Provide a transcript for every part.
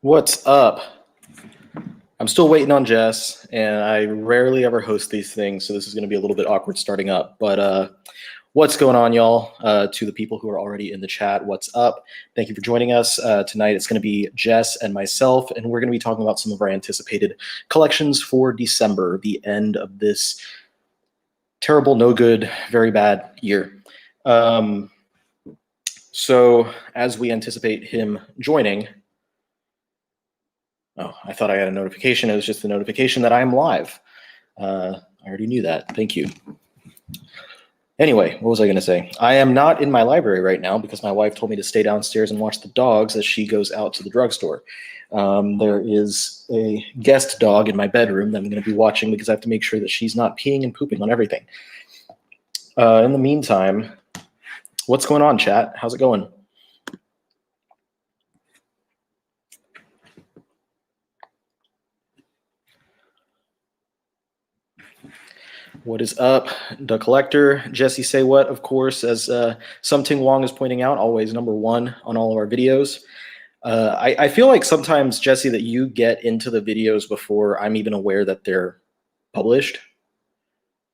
What's up? I'm still waiting on Jess, and I rarely ever host these things, so this is going to be a little bit awkward starting up. But what's going on, y'all? To the people who are already in the chat, what's up? Thank you for joining us. Tonight it's going to be Jess and myself, and we're going to be talking about some of our anticipated collections for December, the end of this terrible, no good, very bad year. So as we anticipate him joining, oh, I thought I had a notification. It was just the notification that I'm live. I already knew that. Thank you. Anyway, what was I going to say? I am not in my library right now because my wife told me to stay downstairs and watch the dogs as she goes out to the drugstore. There is a guest dog in my bedroom that I'm going to be watching because I have to make sure that she's not peeing and pooping on everything. In the meantime, what's going on, chat? How's it going? What is up, the collector? Jesse say what? Of course, as Something Wong is pointing out, always #1 on all of our videos. I feel like sometimes, Jesse, that you get into the videos before I'm even aware that they're published,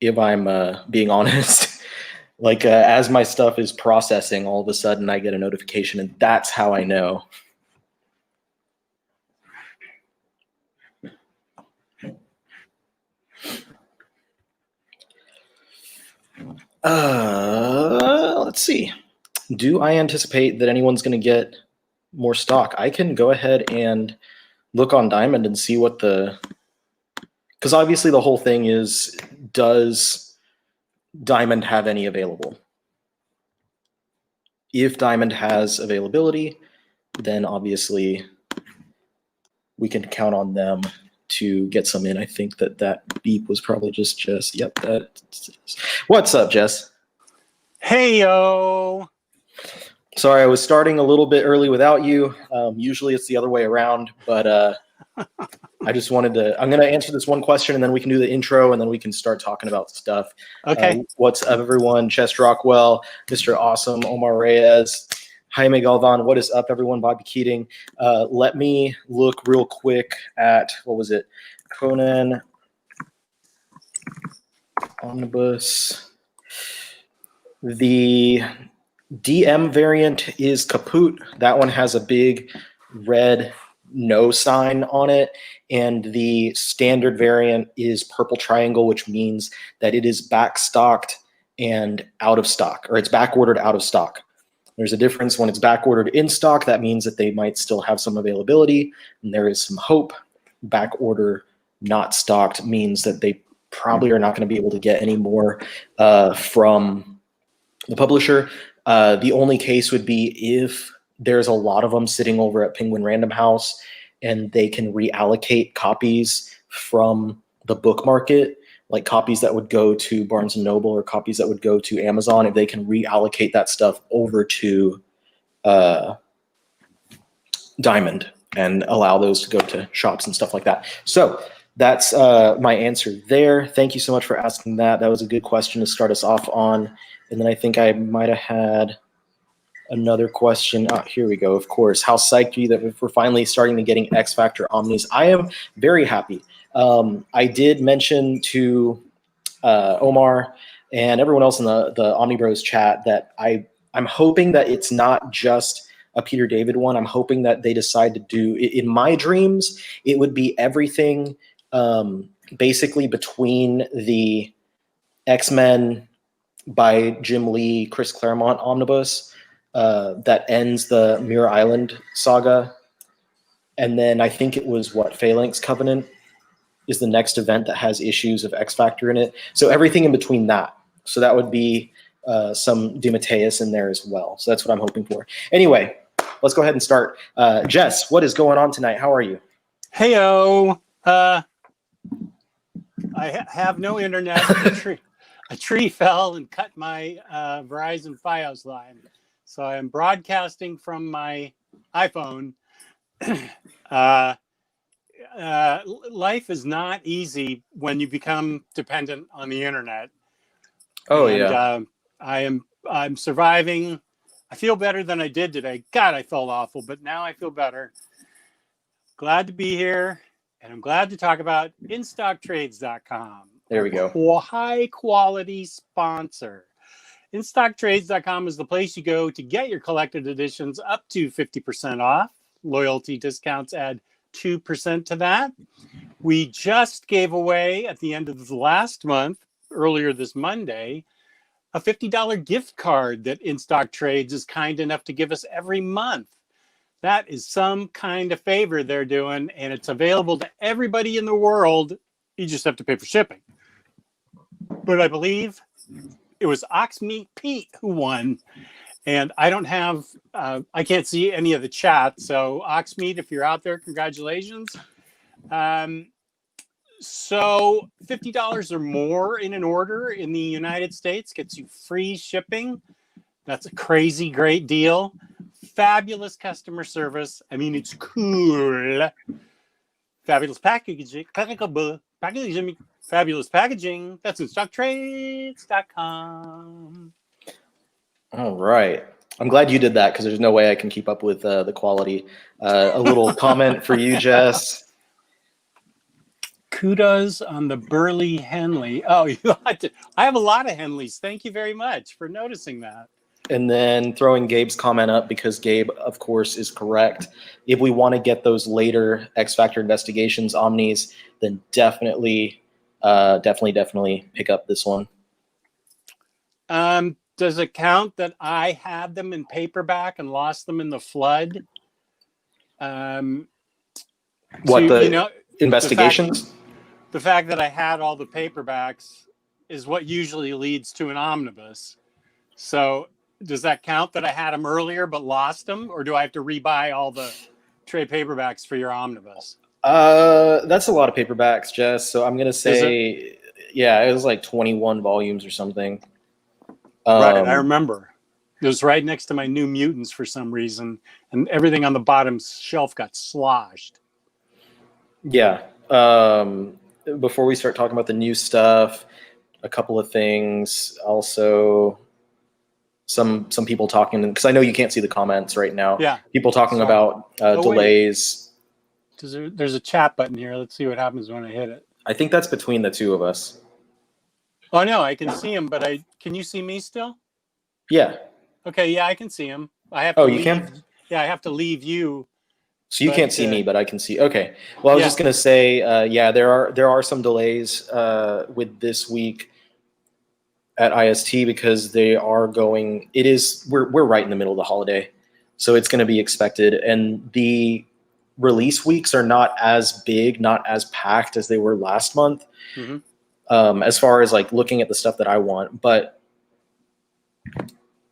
if I'm being honest. Like as my stuff is processing, all of a sudden I get a notification, and that's how I know. Let's see. Do I anticipate that anyone's going to get more stock? I can go ahead and look on Diamond and see what because obviously the whole thing is, does Diamond have any available? If Diamond has availability, then obviously we can count on them to get some in. I think that beep was probably just Jess. Yep. What's up, Jess? Hey-o. Sorry, I was starting a little bit early without you. Usually it's the other way around, but I just wanted to, I'm going to answer this one question and then we can do the intro and then we can start talking about stuff. Okay. What's up, everyone? Chest Rockwell, Mr. Awesome, Omar Reyes, Jaime Galvan. What is up, everyone? Bobby Keating. Let me look real quick at, what was it? Conan, Omnibus. The DM variant is kaput. That one has a big red no sign on it. And the standard variant is purple triangle, which means that it is backstocked and out of stock, or it's back ordered out of stock. There's a difference when it's back ordered in stock. That means that they might still have some availability and there is some hope. Back order not stocked means that they probably are not going to be able to get any more from the publisher. The only case would be if there's a lot of them sitting over at Penguin Random House and they can reallocate copies from the book market, like copies that would go to Barnes & Noble or copies that would go to Amazon. If they can reallocate that stuff over to Diamond and allow those to go to shops and stuff like that. So that's my answer there. Thank you so much for asking that. That was a good question to start us off on. And then I think I might have had another question. Oh, here we go. Of course. How psyched are you that we're finally starting to getting X Factor Omnis? I am very happy. I did mention to Omar and everyone else in the Omnibros chat that I'm hoping that it's not just a Peter David one. I'm hoping that they decide to do, in my dreams, it would be everything basically between the X-Men by Jim Lee, Chris Claremont omnibus that ends the Muir Island saga. And then I think it was Phalanx Covenant is the next event that has issues of X Factor in it. So everything in between that. So that would be some DeMatteis in there as well. So that's what I'm hoping for. Anyway, let's go ahead and start. Jess, what is going on tonight? How are you? Hey-o. I have no internet. A tree fell and cut my Verizon Fios line. So I am broadcasting from my iPhone. Life is not easy when you become dependent on the internet. Oh, and, yeah. I'm surviving. I feel better than I did today. God, I felt awful, but now I feel better. Glad to be here, and I'm glad to talk about InStockTrades.com. There we go. High quality sponsor. InStockTrades.com is the place you go to get your collected editions up to 50% off. Loyalty discounts add 2% to that. We just gave away at the end of the last month, earlier this Monday, a $50 gift card that InStock Trades is kind enough to give us every month. That is some kind of favor they're doing, and it's available to everybody in the world. You just have to pay for shipping. But I believe it was Oxmeat Pete who won, and I don't have, I can't see any of the chat. So Oxmeat, if you're out there, congratulations. So $50 or more in an order in the United States gets you free shipping. That's a crazy great deal. Fabulous customer service. I mean, it's cool. Fabulous packaging. Fabulous packaging. That's InStockTrades.com. All right. I'm glad you did that because there's no way I can keep up with the quality. A little comment for you, Jess. Kudos on the Burley Henley. Oh, I have a lot of Henleys. Thank you very much for noticing that. And then throwing Gabe's comment up because Gabe, of course, is correct. If we want to get those later X Factor investigations, Omnis, then definitely pick up this one. Does it count that I had them in paperback and lost them in the flood? Investigations? The fact that I had all the paperbacks is what usually leads to an omnibus. So does that count that I had them earlier but lost them? Or do I have to rebuy all the trade paperbacks for your omnibus? That's a lot of paperbacks, Jess. So I'm going to say, it was like 21 volumes or something. Right, I remember. It was right next to my New Mutants for some reason, and everything on the bottom shelf got sloshed. Yeah. Before we start talking about the new stuff, a couple of things. Also, some people talking, because I know you can't see the comments right now. Yeah. People talking about delays. There's a chat button here. Let's see what happens when I hit it. I think that's between the two of us. Oh, no, I can see him, but can you see me still? Yeah. Okay, yeah, I can see him. I have to you can? Yeah, I have to leave you. So you can't see me, but I can see. Okay. Well, I was just going to say, there are some delays with this week at IST because they are going. We're right in the middle of the holiday, so it's going to be expected, and the release weeks are not as big, not as packed as they were last month. Mm-hmm. As far as like looking at the stuff that I want, but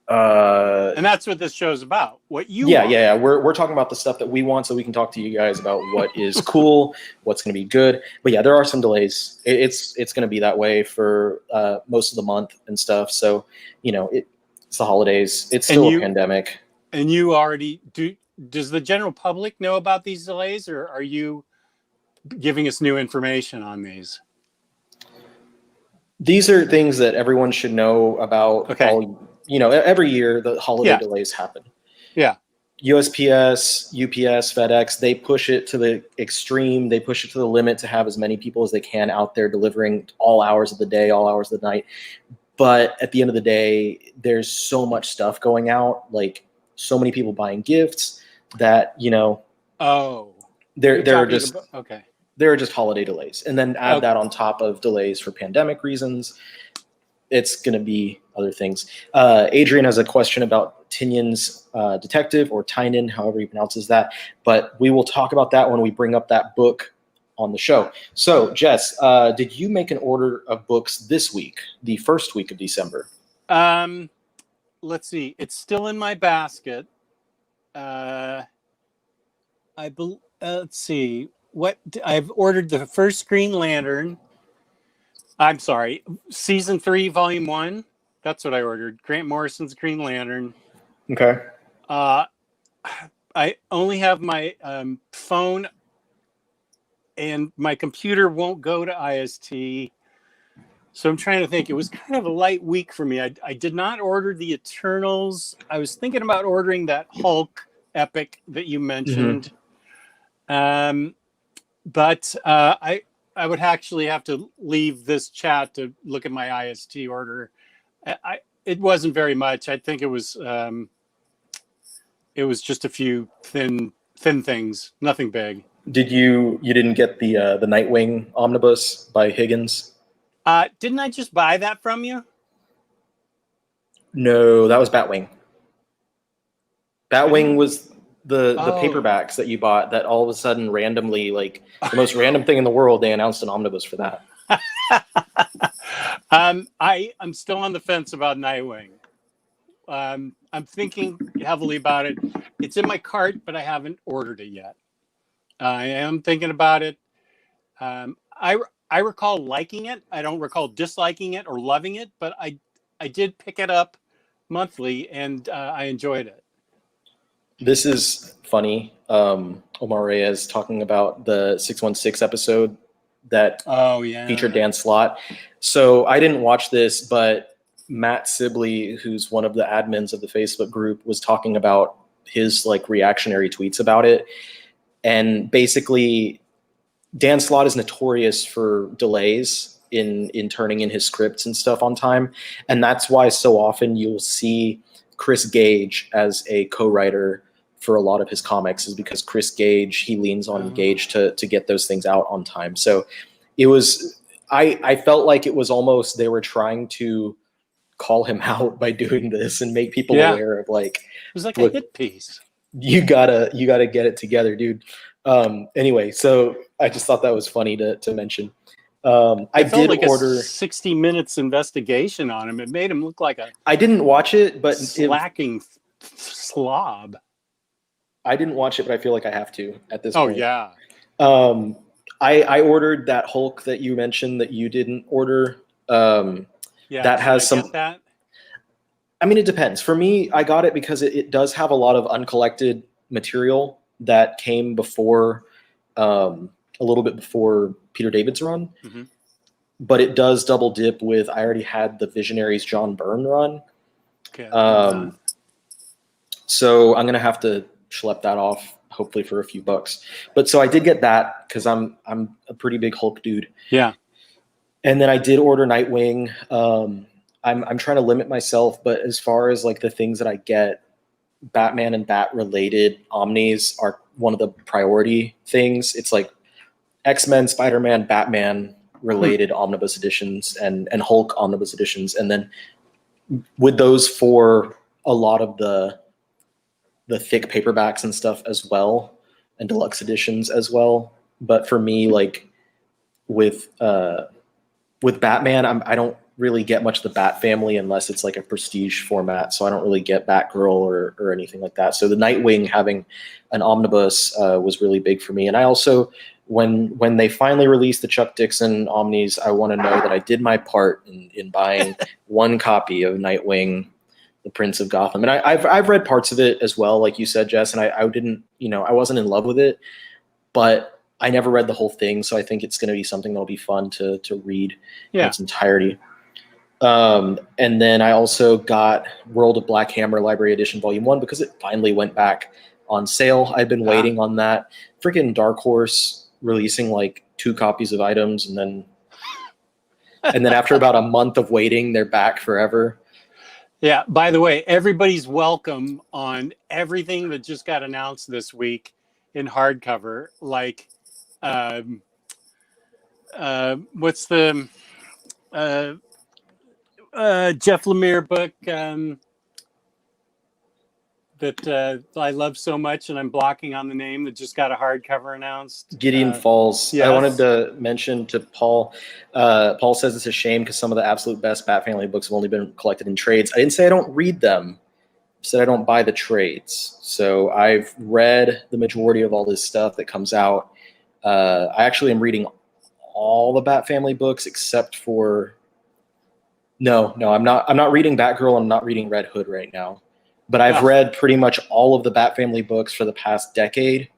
and that's what this show's about. What you want. Yeah. We're talking about the stuff that we want, so we can talk to you guys about what is cool, what's going to be good. But yeah, there are some delays. It's going to be that way for most of the month and stuff. So it's the holidays. It's still a pandemic. And you already do. Does the general public know about these delays, or are you giving us new information on these? These are things that everyone should know about. Okay. Every year the holiday delays happen. Yeah. USPS, UPS, FedEx, they push it to the extreme. They push it to the limit to have as many people as they can out there delivering all hours of the day, all hours of the night. But at the end of the day, there's so much stuff going out, like so many people buying gifts that, there are just holiday delays. And then add that on top of delays for pandemic reasons. It's going to be other things. Adrian has a question about Tynion's Detective, or Tynan, however he pronounces that. But we will talk about that when we bring up that book on the show. So, Jess, did you make an order of books this week, the first week of December? Let's see. It's still in my basket. Let's see. I've ordered the first Green Lantern. I'm sorry, season 3, volume 1. That's what I ordered. Grant Morrison's Green Lantern. Okay. I only have my phone, and my computer won't go to IST. So I'm trying to think. It was kind of a light week for me. I did not order the Eternals. I was thinking about ordering that Hulk epic that you mentioned. But I would actually have to leave this chat to look at my IST order. It wasn't very much. I think it was just a few thin things, nothing big. You didn't get the Nightwing Omnibus by Higgins? Didn't I just buy that from you? No, that was Batwing. Batwing was the paperbacks that you bought that all of a sudden randomly, like the most random thing in the world, they announced an omnibus for that. I'm still on the fence about Nightwing. I'm thinking heavily about it. It's in my cart, but I haven't ordered it yet. I am thinking about it. I recall liking it. I don't recall disliking it or loving it, but I did pick it up monthly and I enjoyed it. This is funny. Omar Reyes talking about the 616 episode that featured Dan Slott. So I didn't watch this, but Matt Sibley, who's one of the admins of the Facebook group, was talking about his like reactionary tweets about it. And basically, Dan Slott is notorious for delays in turning in his scripts and stuff on time. And that's why so often you'll see Chris Gage as a co-writer for a lot of his comics, is because Chris Gage, he leans on Gage to get those things out on time. So it was, I felt like it was almost, they were trying to call him out by doing this and make people aware of like, it was like a hit piece. You gotta get it together, dude. Anyway, so I just thought that was funny to mention. I did like order a 60 minutes investigation on him. It made him look like I didn't watch it, but slacking slob. I didn't watch it, but I feel like I have to at this point. Yeah. I ordered that Hulk that you mentioned that you didn't order. That has some. That? I mean, it depends. For me, I got it because it does have a lot of uncollected material that came before, a little bit before Peter David's run. Mm-hmm. But it does double dip with, I already had the Visionaries John Byrne run. Okay. So I'm going to have to schlep that off, hopefully for a few bucks. But so I did get that because I'm a pretty big Hulk dude. Yeah. And then I did order Nightwing. I'm trying to limit myself, but as far as like the things that I get, Batman and Bat related omnis are one of the priority things. It's like X-Men, Spider-Man, Batman related omnibus editions and Hulk omnibus editions. And then with those for a lot of the thick paperbacks and stuff as well, and deluxe editions as well. But for me, like with Batman, I don't really get much of the Bat family unless it's like a prestige format. So I don't really get Batgirl or anything like that. So the Nightwing having an omnibus was really big for me. And I also, when they finally released the Chuck Dixon Omnis, I want to know that I did my part in buying one copy of Nightwing, the Prince of Gotham. And I've read parts of it as well, like you said, Jess, and I didn't, I wasn't in love with it, but I never read the whole thing. So I think it's going to be something that'll be fun to read in its entirety. And then I also got World of Black Hammer Library Edition Volume 1 because it finally went back on sale. I've been waiting on that. Freaking Dark Horse releasing like 2 copies of items, and then after about a month of waiting, they're back forever. Yeah, by the way, everybody's welcome on everything that just got announced this week in hardcover. Like, what's the Jeff Lemire book that I love so much, and I'm blocking on the name, that just got a hardcover announced? Gideon Falls. Yes. I wanted to mention to Paul. Paul says it's a shame because some of the absolute best Bat Family books have only been collected in trades. I didn't say I don't read them. I said I don't buy the trades. So I've read the majority of all this stuff that comes out. I actually am reading all the Bat Family books except for. No, I'm not reading Batgirl. I'm not reading Red Hood right now. But I've read pretty much all of the Bat Family books for the past decade,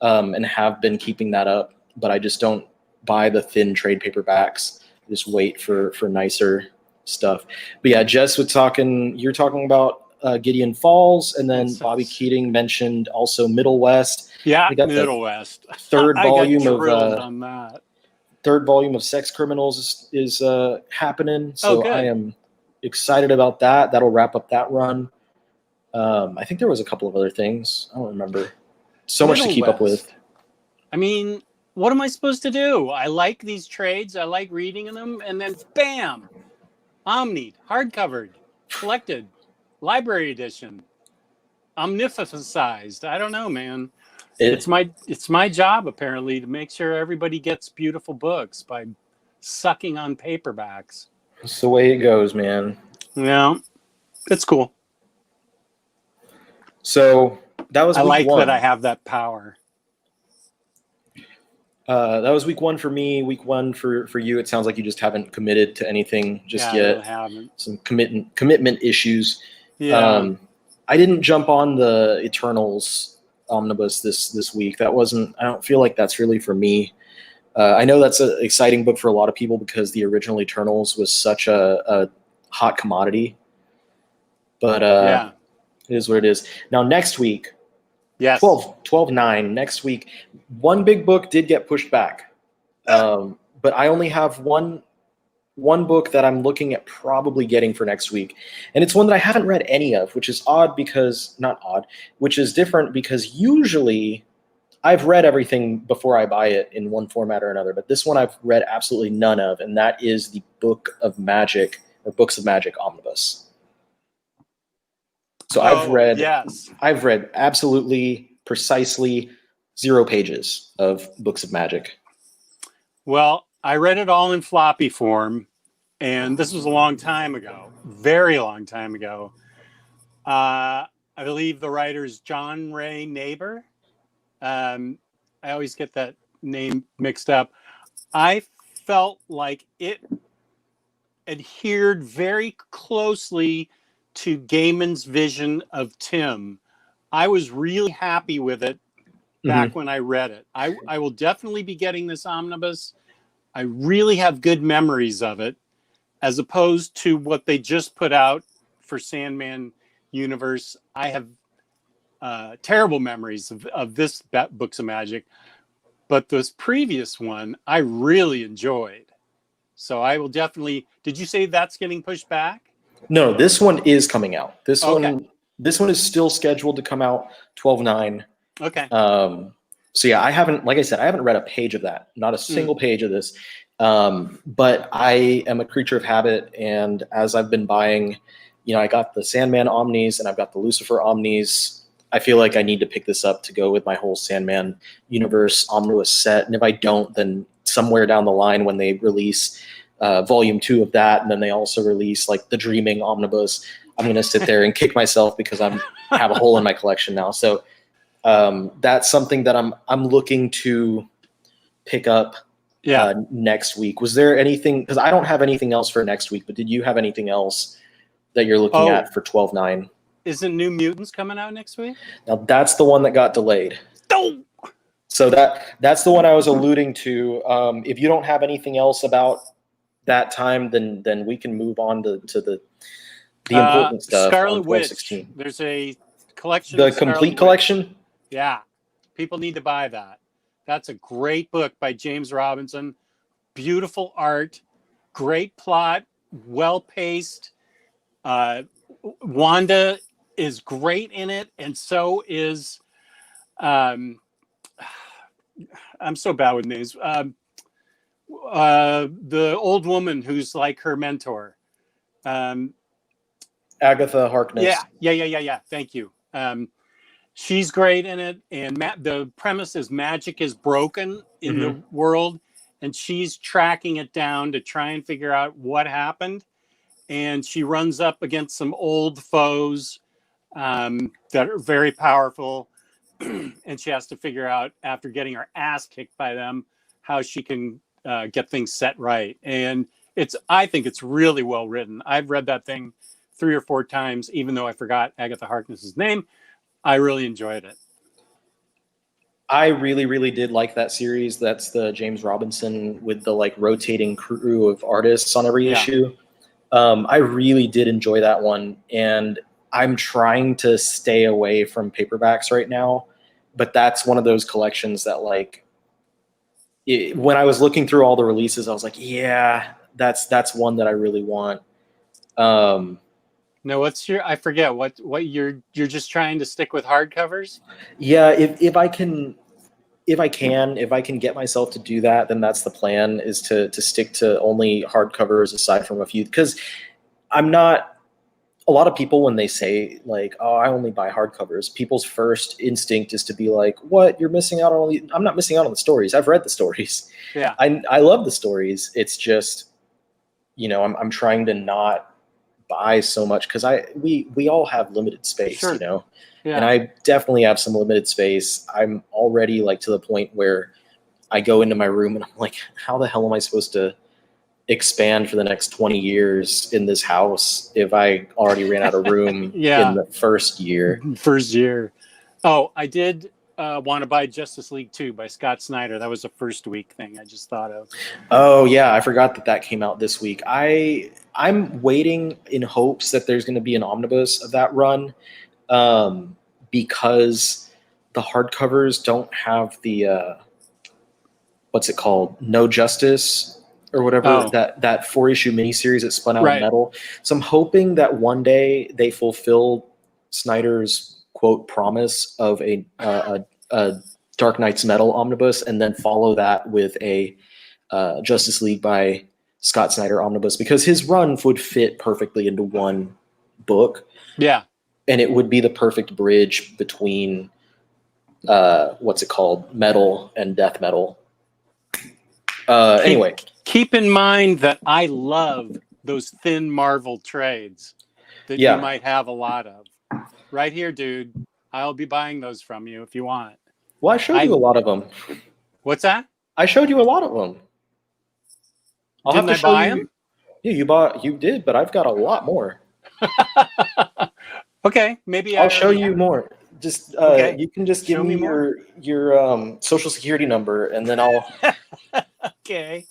and have been keeping that up. But I just don't buy the thin trade paperbacks. I just wait for nicer stuff. But yeah, Jess, you're talking about Gideon Falls, and then It's- Bobby Keating mentioned also Middle West. Yeah, I got the Middle West. third I got volume drilled of on that. third volume of Sex Criminals is happening, so good. I am excited about that. That'll wrap up that run. I think there was a couple of other things. I don't remember. So much to Middle keep up with. West. I mean, what am I supposed to do? I like these trades. I like reading them, and then bam, Omni, hardcovered, collected, library edition, omnificized. I don't know, man. It's my job apparently to make sure everybody gets beautiful books by sucking on paperbacks. It's the way it goes, man. Yeah, it's cool. So that was I week like one. that I have that power. That was week one for me. Week one for you. It sounds like you just haven't committed to anything just Yeah, I yet. really haven't. Some commitment issues. Yeah. I didn't jump on the Eternals omnibus this week. That wasn't. I don't feel like that's really for me. I know that's an exciting book for a lot of people because the original Eternals was such a hot commodity. But Yeah. it is what it is. Now next week, Yes. 12/9 next week. One big book did get pushed back, but I only have one book that I'm looking at probably getting for next week, and it's one that I haven't read any of, which is which is different because usually I've read everything before I buy it in one format or another, but this one I've read absolutely none of, and that is the Book of Magic or Books of Magic Omnibus. So I've read absolutely precisely 0 pages of Books of Magic. Well, I read it all in floppy form, and this was a long time ago, very long time ago. I believe the writer's John Ray Neighbor. I always get that name mixed up. I felt like it adhered very closely to Gaiman's vision of Tim. I was really happy with it back when I read it. I will definitely be getting this omnibus. I really have good memories of it, as opposed to what they just put out for Sandman Universe. I have terrible memories of this Books of Magic, but this previous one I really enjoyed. So I will definitely. Did you say that's getting pushed back? No, this one is coming out. This one is still scheduled to come out 12/9. Okay. So yeah, I haven't read a page of that, not a single page of this. But I am a creature of habit, and as I've been buying, I got the Sandman Omnis and I've got the Lucifer Omnis. I feel like I need to pick this up to go with my whole Sandman universe omnibus set. And if I don't, then somewhere down the line when they release volume 2 of that, and then they also release like the Dreaming Omnibus, I'm going to sit there and kick myself because I have a hole in my collection now. So that's something that I'm looking to pick up next week. Was there anything, because I don't have anything else for next week, but did you have anything else that you're looking at for 12/9? Isn't New Mutants coming out next week? Now that's the one that got delayed. Oh! So that's the one I was alluding to. If you don't have anything else about that time, then we can move on to the important stuff. Scarlet on Witch. 12/16. There's a collection. The of Scarlet complete Witch. collection? Yeah. People need to buy that. That's a great book by James Robinson. Beautiful art, great plot, well paced. Wanda is great in it, and so is I'm so bad with names. The old woman who's like her mentor. Agatha Harkness. Yeah. Thank you. She's great in it, and the premise is magic is broken in the world, and she's tracking it down to try and figure out what happened. And she runs up against some old foes that are very powerful, and she has to figure out, after getting her ass kicked by them, how she can get things set right. And I think it's really well written. I've read that thing 3 or 4 times, even though I forgot Agatha Harkness's name. I really enjoyed it. I really, really did like that series. That's the James Robinson with the like rotating crew of artists on every issue. I really did enjoy that one, and I'm trying to stay away from paperbacks right now, but that's one of those collections that like when I was looking through all the releases, I was like, yeah, that's one that I really want. No, what's your? I forget what you're just trying to stick with hardcovers. Yeah, if I can get myself to do that, then that's the plan, is to stick to only hardcovers aside from a few, because I'm not. A lot of people, when they say like, "Oh, I only buy hardcovers," people's first instinct is to be like, "What? You're missing out on all I'm not missing out on the stories. I've read the stories. Yeah, I love the stories. It's just, I'm trying to not buy so much because we all have limited space, Sure. Yeah. and I definitely have some limited space. I'm already like to the point where I go into my room and I'm like, how the hell am I supposed to expand for the next 20 years in this house if I already ran out of room Yeah. in the first year? Oh, I did want to buy Justice League 2 by Scott Snyder. That was a first week thing I just thought of. Oh yeah, I forgot that came out this week. I'm waiting in hopes that there's going to be an omnibus of that run, because the hardcovers don't have the what's it called? No Justice or whatever, that 4-issue miniseries that spun out of Metal. So I'm hoping that one day they fulfill Snyder's quote promise of a Dark Knight's Metal omnibus, and then follow that with a Justice League by Scott Snyder omnibus, because his run would fit perfectly into one book. Yeah. And it would be the perfect bridge between Metal and Death Metal. Anyway. Keep in mind that I love those thin Marvel trades that you might have a lot of. Right here, dude. I'll be buying those from you if you want. Well, I showed you a lot of them. What's that? I showed you a lot of them. Didn't I buy them? Yeah, you did, but I've got a lot more. Okay, maybe I'll show you more. Just you can just give me your social security number, and then I'll. Okay,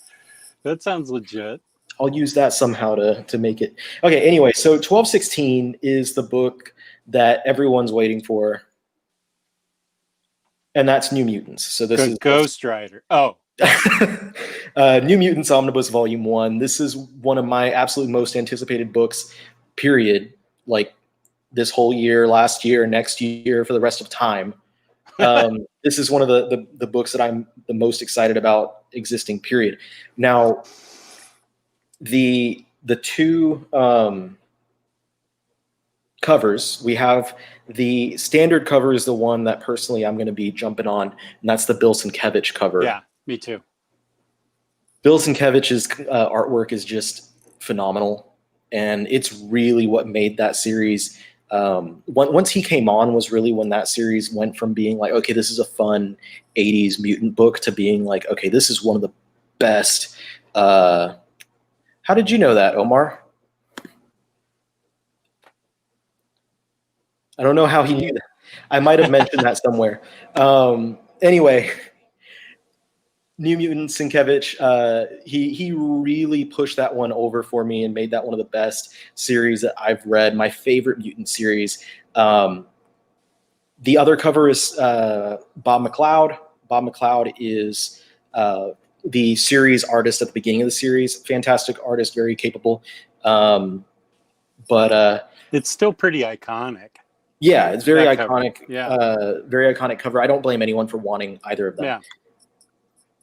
that sounds legit. I'll use that somehow to make it. Okay, anyway, so 1216 is the book that everyone's waiting for, and that's New Mutants. So this is Ghost Rider. Oh. New Mutants Omnibus Volume 1. This is one of my absolute most anticipated books, period. Like this whole year, last year, next year, for the rest of time. This is one of the books that I'm the most excited about existing, period. Now, the two covers, we have the standard cover is the one that personally I'm going to be jumping on, and that's the Bill Sienkiewicz cover. Yeah, me too. Bill Sienkiewicz's artwork is just phenomenal, and it's really what made that series. Once he came on was really when that series went from being like, okay, this is a fun 80s mutant book, to being like, okay, this is one of the best. How did you know that, Omar? I don't know how he knew that. I might have mentioned that somewhere. Anyway, New Mutants Sienkiewicz, he really pushed that one over for me and made that one of the best series that I've read. My favorite mutant series. The other cover is Bob McLeod. Bob McLeod is the series artist at the beginning of the series. Fantastic artist, very capable. But it's still pretty iconic. Yeah, it's very iconic. Cover. Yeah. Very iconic cover. I don't blame anyone for wanting either of them. Yeah.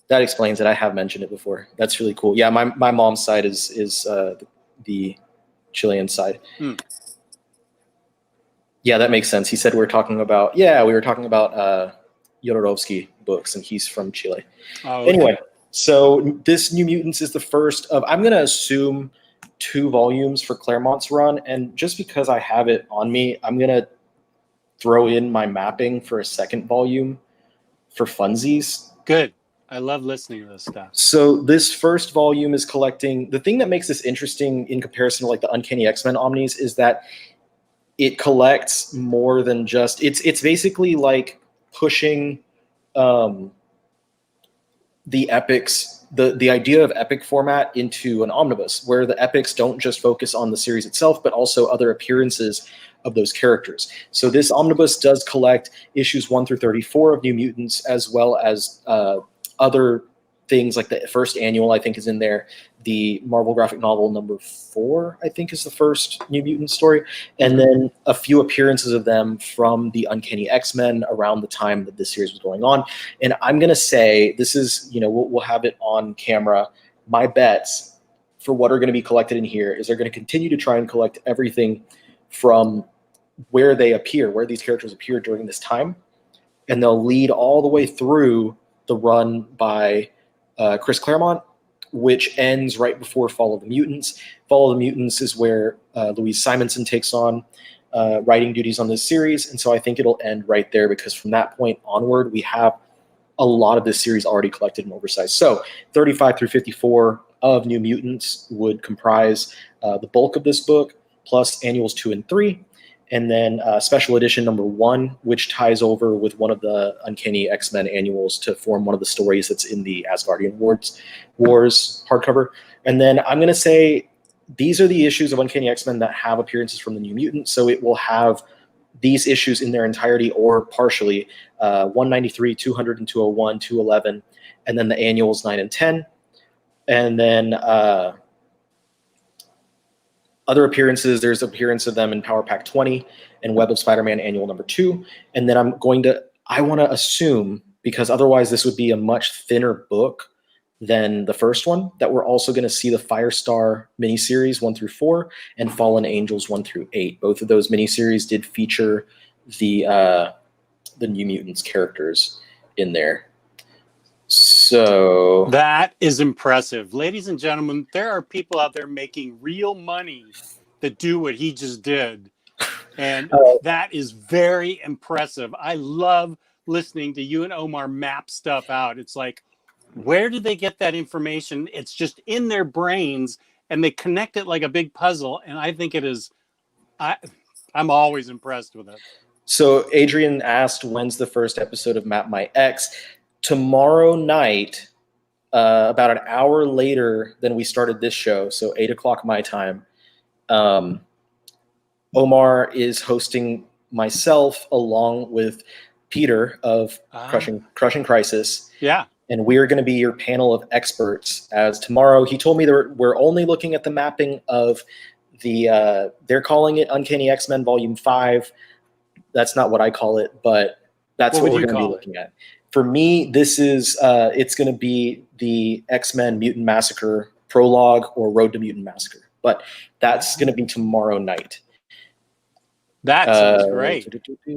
That explains it. I have mentioned it before. That's really cool. Yeah, my mom's side is the Chilean side. Hmm. Yeah, that makes sense. He said we were talking about Jodorowsky books, and he's from Chile. Oh, okay. Anyway, so this New Mutants is the first of, I'm going to assume, 2 volumes for Claremont's run, and just because I have it on me, I'm going to throw in my mapping for a second volume for funsies. Good. I love listening to this stuff. So this first volume is collecting. The thing that makes this interesting in comparison to like the Uncanny X-Men Omnis is that it collects more than just, it's basically like pushing the epics, the idea of epic format into an omnibus, where the epics don't just focus on the series itself, but also other appearances of those characters. So this omnibus does collect issues 1 through 34 of New Mutants, as well as other things like the first annual, I think, is in there. The Marvel graphic novel number 4, I think, is the first New Mutant story. And then a few appearances of them from the Uncanny X-Men around the time that this series was going on. And I'm going to say, this is, we'll have it on camera. My bets for what are going to be collected in here is they're going to continue to try and collect everything from where they appear, where these characters appear during this time. And they'll lead all the way through the run by Chris Claremont, which ends right before Fall of the Mutants. Fall of the Mutants is where Louise Simonson takes on writing duties on this series, and so I think it'll end right there, because from that point onward, we have a lot of this series already collected and oversized. So 35 through 54 of New Mutants would comprise the bulk of this book, plus annuals 2 and 3, and then special edition number 1, which ties over with one of the Uncanny X-Men annuals to form one of the stories that's in the Asgardian Wars hardcover. And then I'm going to say these are the issues of Uncanny X-Men that have appearances from the New Mutants, so it will have these issues in their entirety or partially, 193, 200, and 201, 211, and then the annuals 9 and 10. And then other appearances, there's appearance of them in Power Pack 20 and Web of Spider-Man Annual number 2. And then I want to assume, because otherwise this would be a much thinner book than the first one, that we're also going to see the Firestar miniseries 1 through 4 and Fallen Angels 1 through 8. Both of those miniseries did feature the New Mutants characters in there. So that is impressive. Ladies and gentlemen, there are people out there making real money that do what he just did. And that is very impressive. I love listening to you and Omar map stuff out. It's like, where did they get that information? It's just in their brains, and they connect it like a big puzzle. And I think it is, I'm always impressed with it. So Adrian asked, when's the first episode of Map My Ex? Tomorrow night, about an hour later than we started this show, so 8 o'clock my time, Omar is hosting myself along with Peter of Crushing Crisis. Yeah. And we're going to be your panel of experts. As tomorrow, he told me that we're only looking at the mapping of the, they're calling it Uncanny X-Men Volume 5. That's not what I call it, but that's what we're going to be looking at. For me, this is, it's going to be the X-Men Mutant Massacre prologue or Road to Mutant Massacre. But that's going to be tomorrow night. That sounds great.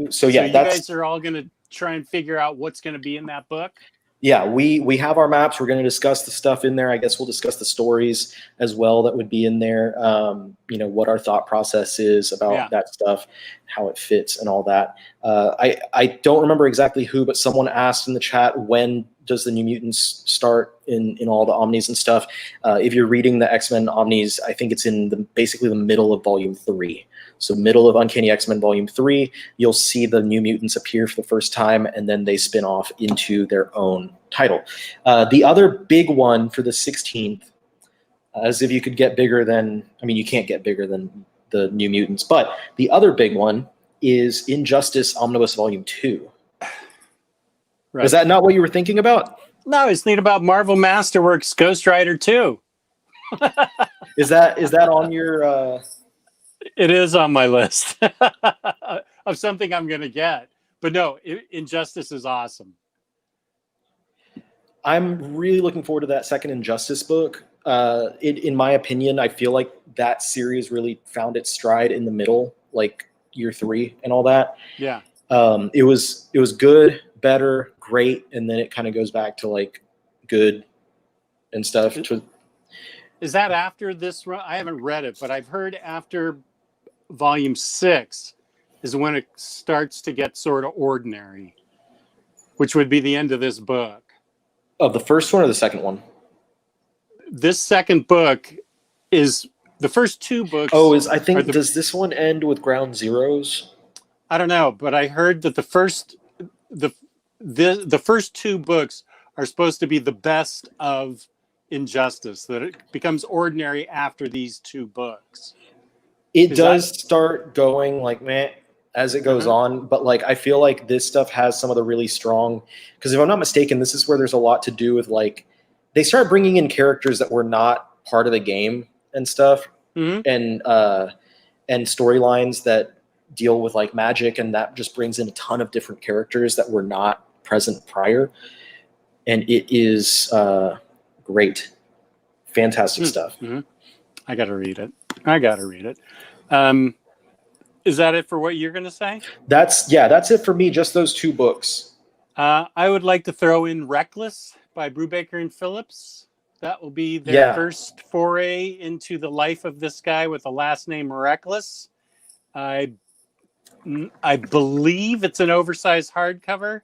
So yeah, you guys are all going to try and figure out what's going to be in that book? Yeah, we have our maps. We're going to discuss the stuff in there. I guess we'll discuss the stories as well that would be in there. What our thought process is about that stuff, how it fits, and all that. I don't remember exactly who, but someone asked in the chat, when does the New Mutants start in all the Omnis and stuff? If you're reading the X-Men Omnis, I think it's in basically the middle of Volume 3. So middle of Uncanny X-Men Volume 3, you'll see the New Mutants appear for the first time, and then they spin off into their own title. The other big one for the 16th, as if you could get bigger than, you can't get bigger than the New Mutants, but the other big one is Injustice Omnibus Volume 2. Right. Is that not what you were thinking about? No, I was thinking about Marvel Masterworks Ghost Rider 2. Is that on your... It is on my list of something I'm going to get. But no, Injustice is awesome. I'm really looking forward to that second Injustice book. In my opinion, I feel like that series really found its stride in the middle, like year 3 and all that. Yeah. It was good, better, great, and then it kind of goes back to like good and stuff. Is that after this run? I haven't read it, but I've heard after Volume 6 is when it starts to get sort of ordinary, which would be the end of this book. Of the first one or the second one? This second book is the first 2 books. Does this one end with Ground Zeroes? I don't know, but I heard that the first 2 books are supposed to be the best of Injustice, that it becomes ordinary after these 2 books. It does start going like meh as it goes on, but like I feel like this stuff has some of the really strong, because if I'm not mistaken, this is where there's a lot to do with like they start bringing in characters that were not part of the game and stuff, and storylines that deal with like magic, and that just brings in a ton of different characters that were not present prior, and it is great, fantastic stuff. I gotta read it. Is that it for what you're gonna say? That's it for me. Just those two books. I would like to throw in Reckless by Brubaker and Phillips. That will be their first foray into the life of this guy with the last name Reckless. I believe it's an oversized hardcover.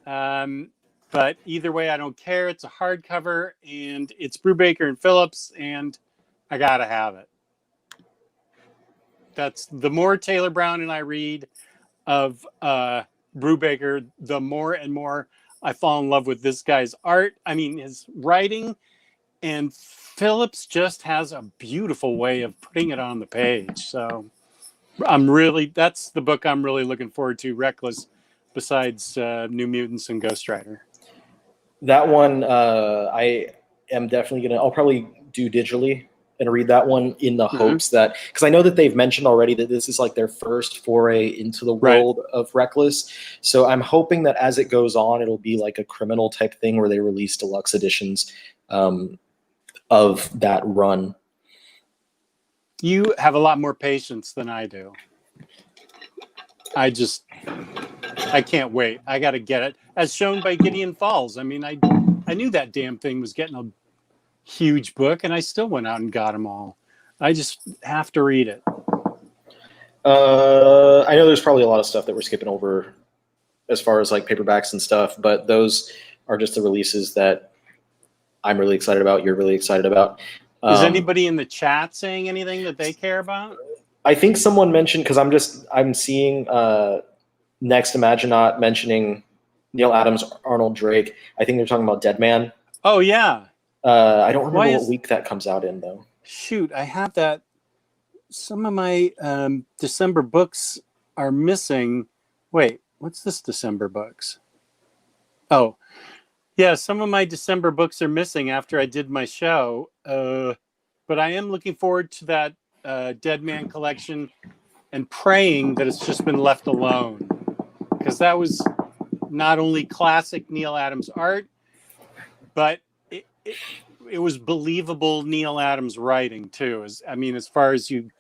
But either way, I don't care. It's a hardcover, and it's Brubaker and Phillips, and I gotta have it. That's the more Taylor Brown and I read of Brubaker, the more and more I fall in love with this guy's art. I mean, his writing, and Phillips just has a beautiful way of putting it on the page. So that's the book I'm really looking forward to, Reckless, besides New Mutants and Ghost Rider. That one, I am definitely I'll probably do digitally and read that one in the hopes that, because I know that they've mentioned already that this is like their first foray into the world of Reckless. So I'm hoping that as it goes on, it'll be like a criminal type thing where they release deluxe editions of that run. You have a lot more patience than I do. I can't wait. I got to get it, as shown by Gideon Falls. I mean, I knew that damn thing was getting a huge book, and I still went out and got them all. I just have to read it. I know there's probably a lot of stuff that we're skipping over as far as like paperbacks and stuff, but those are just the releases that I'm really excited about. You're really excited about. Is anybody in the chat saying anything that they care about? I think someone mentioned, because I'm seeing Next Imaginaut mentioning Neil Adams, Arnold Drake. I think they're talking about Dead Man. Oh yeah. I don't remember what week that comes out in though. Shoot, I have that. Some of my December books are missing. Wait, what's this December books? Oh, yeah, some of my December books are missing after I did my show. But I am looking forward to that Dead Man collection and praying that it's just been left alone, because that was not only classic Neil Adams art, but it was believable Neil Adams writing too. As far as you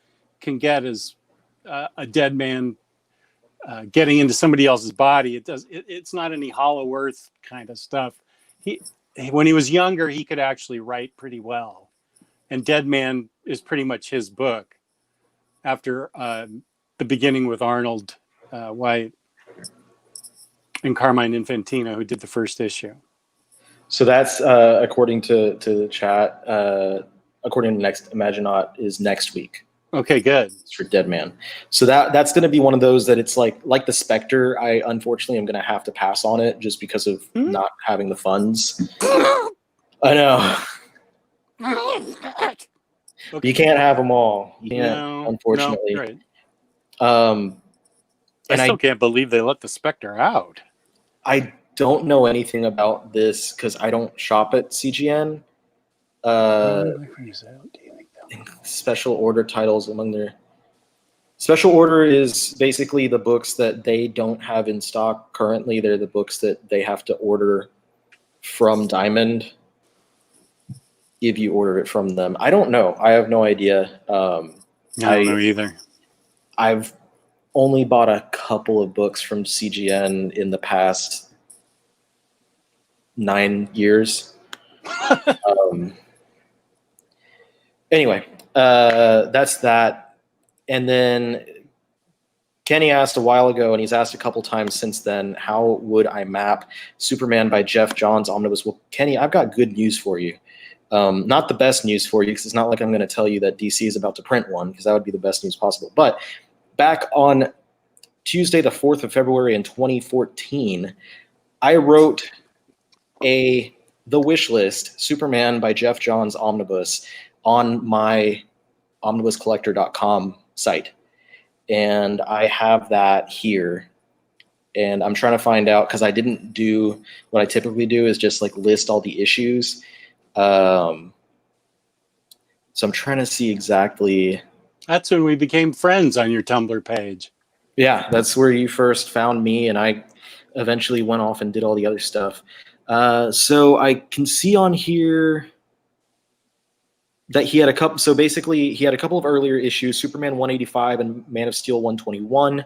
can get as a dead man getting into somebody else's body, it's not any Hollow Earth kind of stuff. When he was younger, he could actually write pretty well, and Dead Man is pretty much his book after the beginning with Arnold White and Carmine Infantino, who did the first issue. So that's according to the chat. According to Next Imaginaut, is next week. Okay, good. It's for Dead Man. So that's going to be one of those that it's like the Spectre. I unfortunately am going to have to pass on it just because of not having the funds. I know. Okay. You can't have them all. You can't, unfortunately. No, right. I still can't believe they let the Spectre out. I don't know anything about this because I don't shop at CGN. Special order titles among their special order is basically the books that they don't have in stock currently. They're the books that they have to order from Diamond if you order it from them. I don't know. I have no idea. I don't know either. I've only bought a couple of books from CGN in the past 9 years. Anyway, that's that. And then Kenny asked a while ago, and he's asked a couple times since then, how would I map Superman by Jeff Johns Omnibus? Well, Kenny, I've got good news for you. Not the best news for you, because it's not like I'm going to tell you that DC is about to print one, because that would be the best news possible. But back on Tuesday, the 4th of February in 2014, I wrote the wish list, Superman by Jeff Johns Omnibus, on my omnibuscollector.com site. And I have that here. And I'm trying to find out, because I didn't do what I typically do, is just like list all the issues. So I'm trying to see exactly. That's when we became friends on your Tumblr page. Yeah, that's where you first found me, and I eventually went off and did all the other stuff. So I can see on here that he had a couple. So basically, he had a couple of earlier issues: Superman 185 and Man of Steel 121.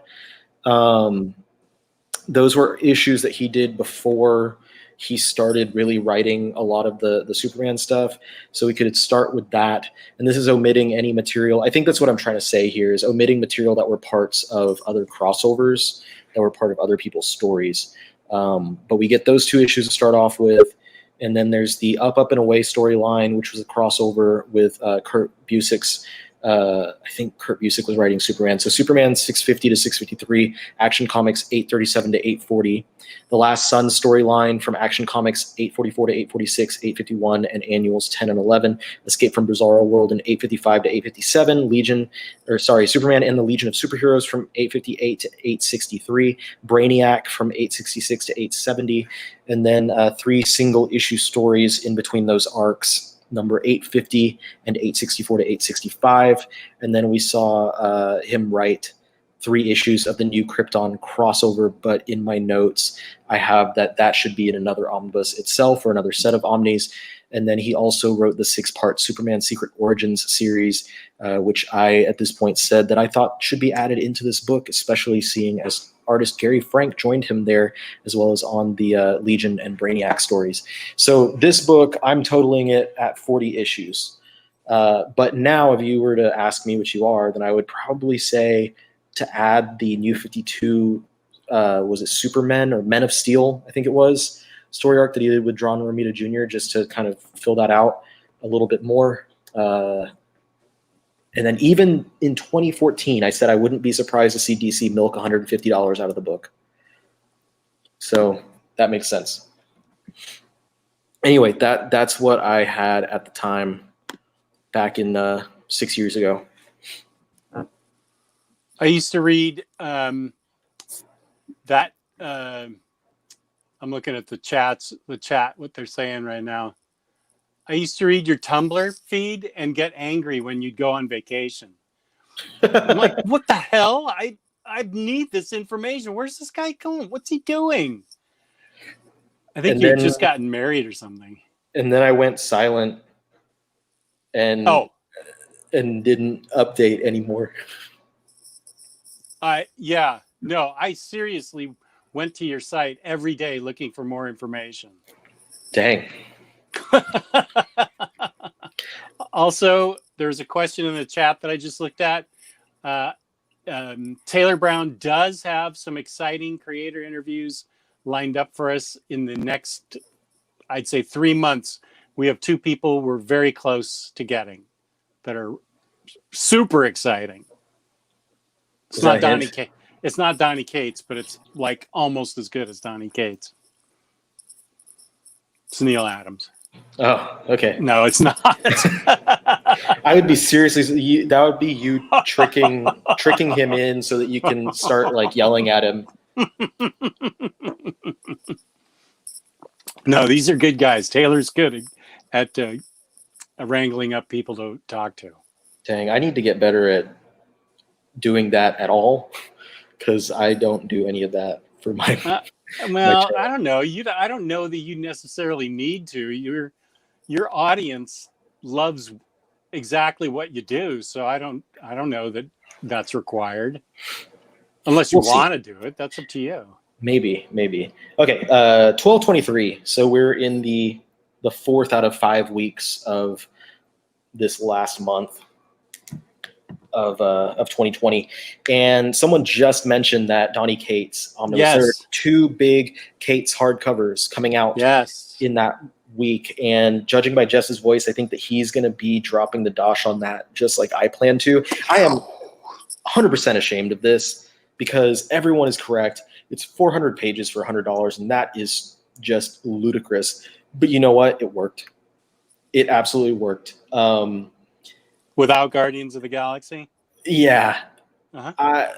Those were issues that he did before he started really writing a lot of the Superman stuff. So we could start with that. And this is omitting any material. I think that's what I'm trying to say here, is omitting material that were parts of other crossovers, that were part of other people's stories. But we get those 2 issues to start off with. And then there's the Up, Up, and Away storyline, which was a crossover with Kurt Busiek's. I think Kurt Busiek was writing Superman. So Superman 650 to 653, Action Comics 837 to 840. The Last Sun storyline from Action Comics 844 to 846, 851, and annuals 10 and 11. Escape from Bizarro World in 855 to 857. Superman and the Legion of Superheroes from 858 to 863. Brainiac from 866 to 870. And then 3 single issue stories in between those arcs, number 850 and 864 to 865. And then we saw him write 3 issues of the New Krypton crossover, but in my notes I have that should be in another omnibus itself, or another set of omnis. And then he also wrote the 6-part Superman Secret Origins series, which I at this point said that I thought should be added into this book, especially seeing as artist Gary Frank joined him there, as well as on the Legion and Brainiac stories. So this book, I'm totaling it at 40 issues. But now, if you were to ask me, which you are, then I would probably say to add the New 52, was it Supermen or Men of Steel, I think it was, story arc that he did with John Romita Jr., just to kind of fill that out a little bit more. And then even in 2014, I said I wouldn't be surprised to see DC milk $150 out of the book. So that makes sense. Anyway, that's what I had at the time back in 6 years ago. I used to read that. I'm looking at the chat, what they're saying right now. I used to read your Tumblr feed and get angry when you'd go on vacation. I'm like, what the hell? I need this information. Where's this guy going? What's he doing? I think you had just gotten married or something. And then I went silent and didn't update anymore. Yeah. No, I seriously went to your site every day looking for more information. Dang. Also, there's a question in the chat that I just looked at. Taylor Brown does have some exciting creator interviews lined up for us in the next, I'd say, 3 months. We have 2 people we're very close to that are super exciting. It's not Donny Cates. It's not Donny Cates, but it's like almost as good as Donny Cates. It's Neil Adams. Oh, okay. No, it's not. I would be seriously. That would be you tricking him in so that you can start like yelling at him. No, these are good guys. Taylor's good at wrangling up people to talk to. Dang, I need to get better at doing that at all, because I don't do any of that for my. Well, I don't know. I don't know that you necessarily need to. Your audience loves exactly what you do, so I don't know that that's required. Unless you want to do it, that's up to you. Maybe. Okay, 12/23. So we're in the 4th out of 5 weeks of this last month of 2020, and someone just mentioned that Donny Cates Omnibus. Yes. There are 2 big Cates hardcovers coming out. Yes. In that week, and judging by Jess's voice, I think that he's going to be dropping the dosh on that, just like I plan to. I am 100% ashamed of this, because everyone is correct. It's 400 pages for $100, and that is just ludicrous. But you know what? It worked. It absolutely worked. Without Guardians of the Galaxy? Yeah. Uh-huh.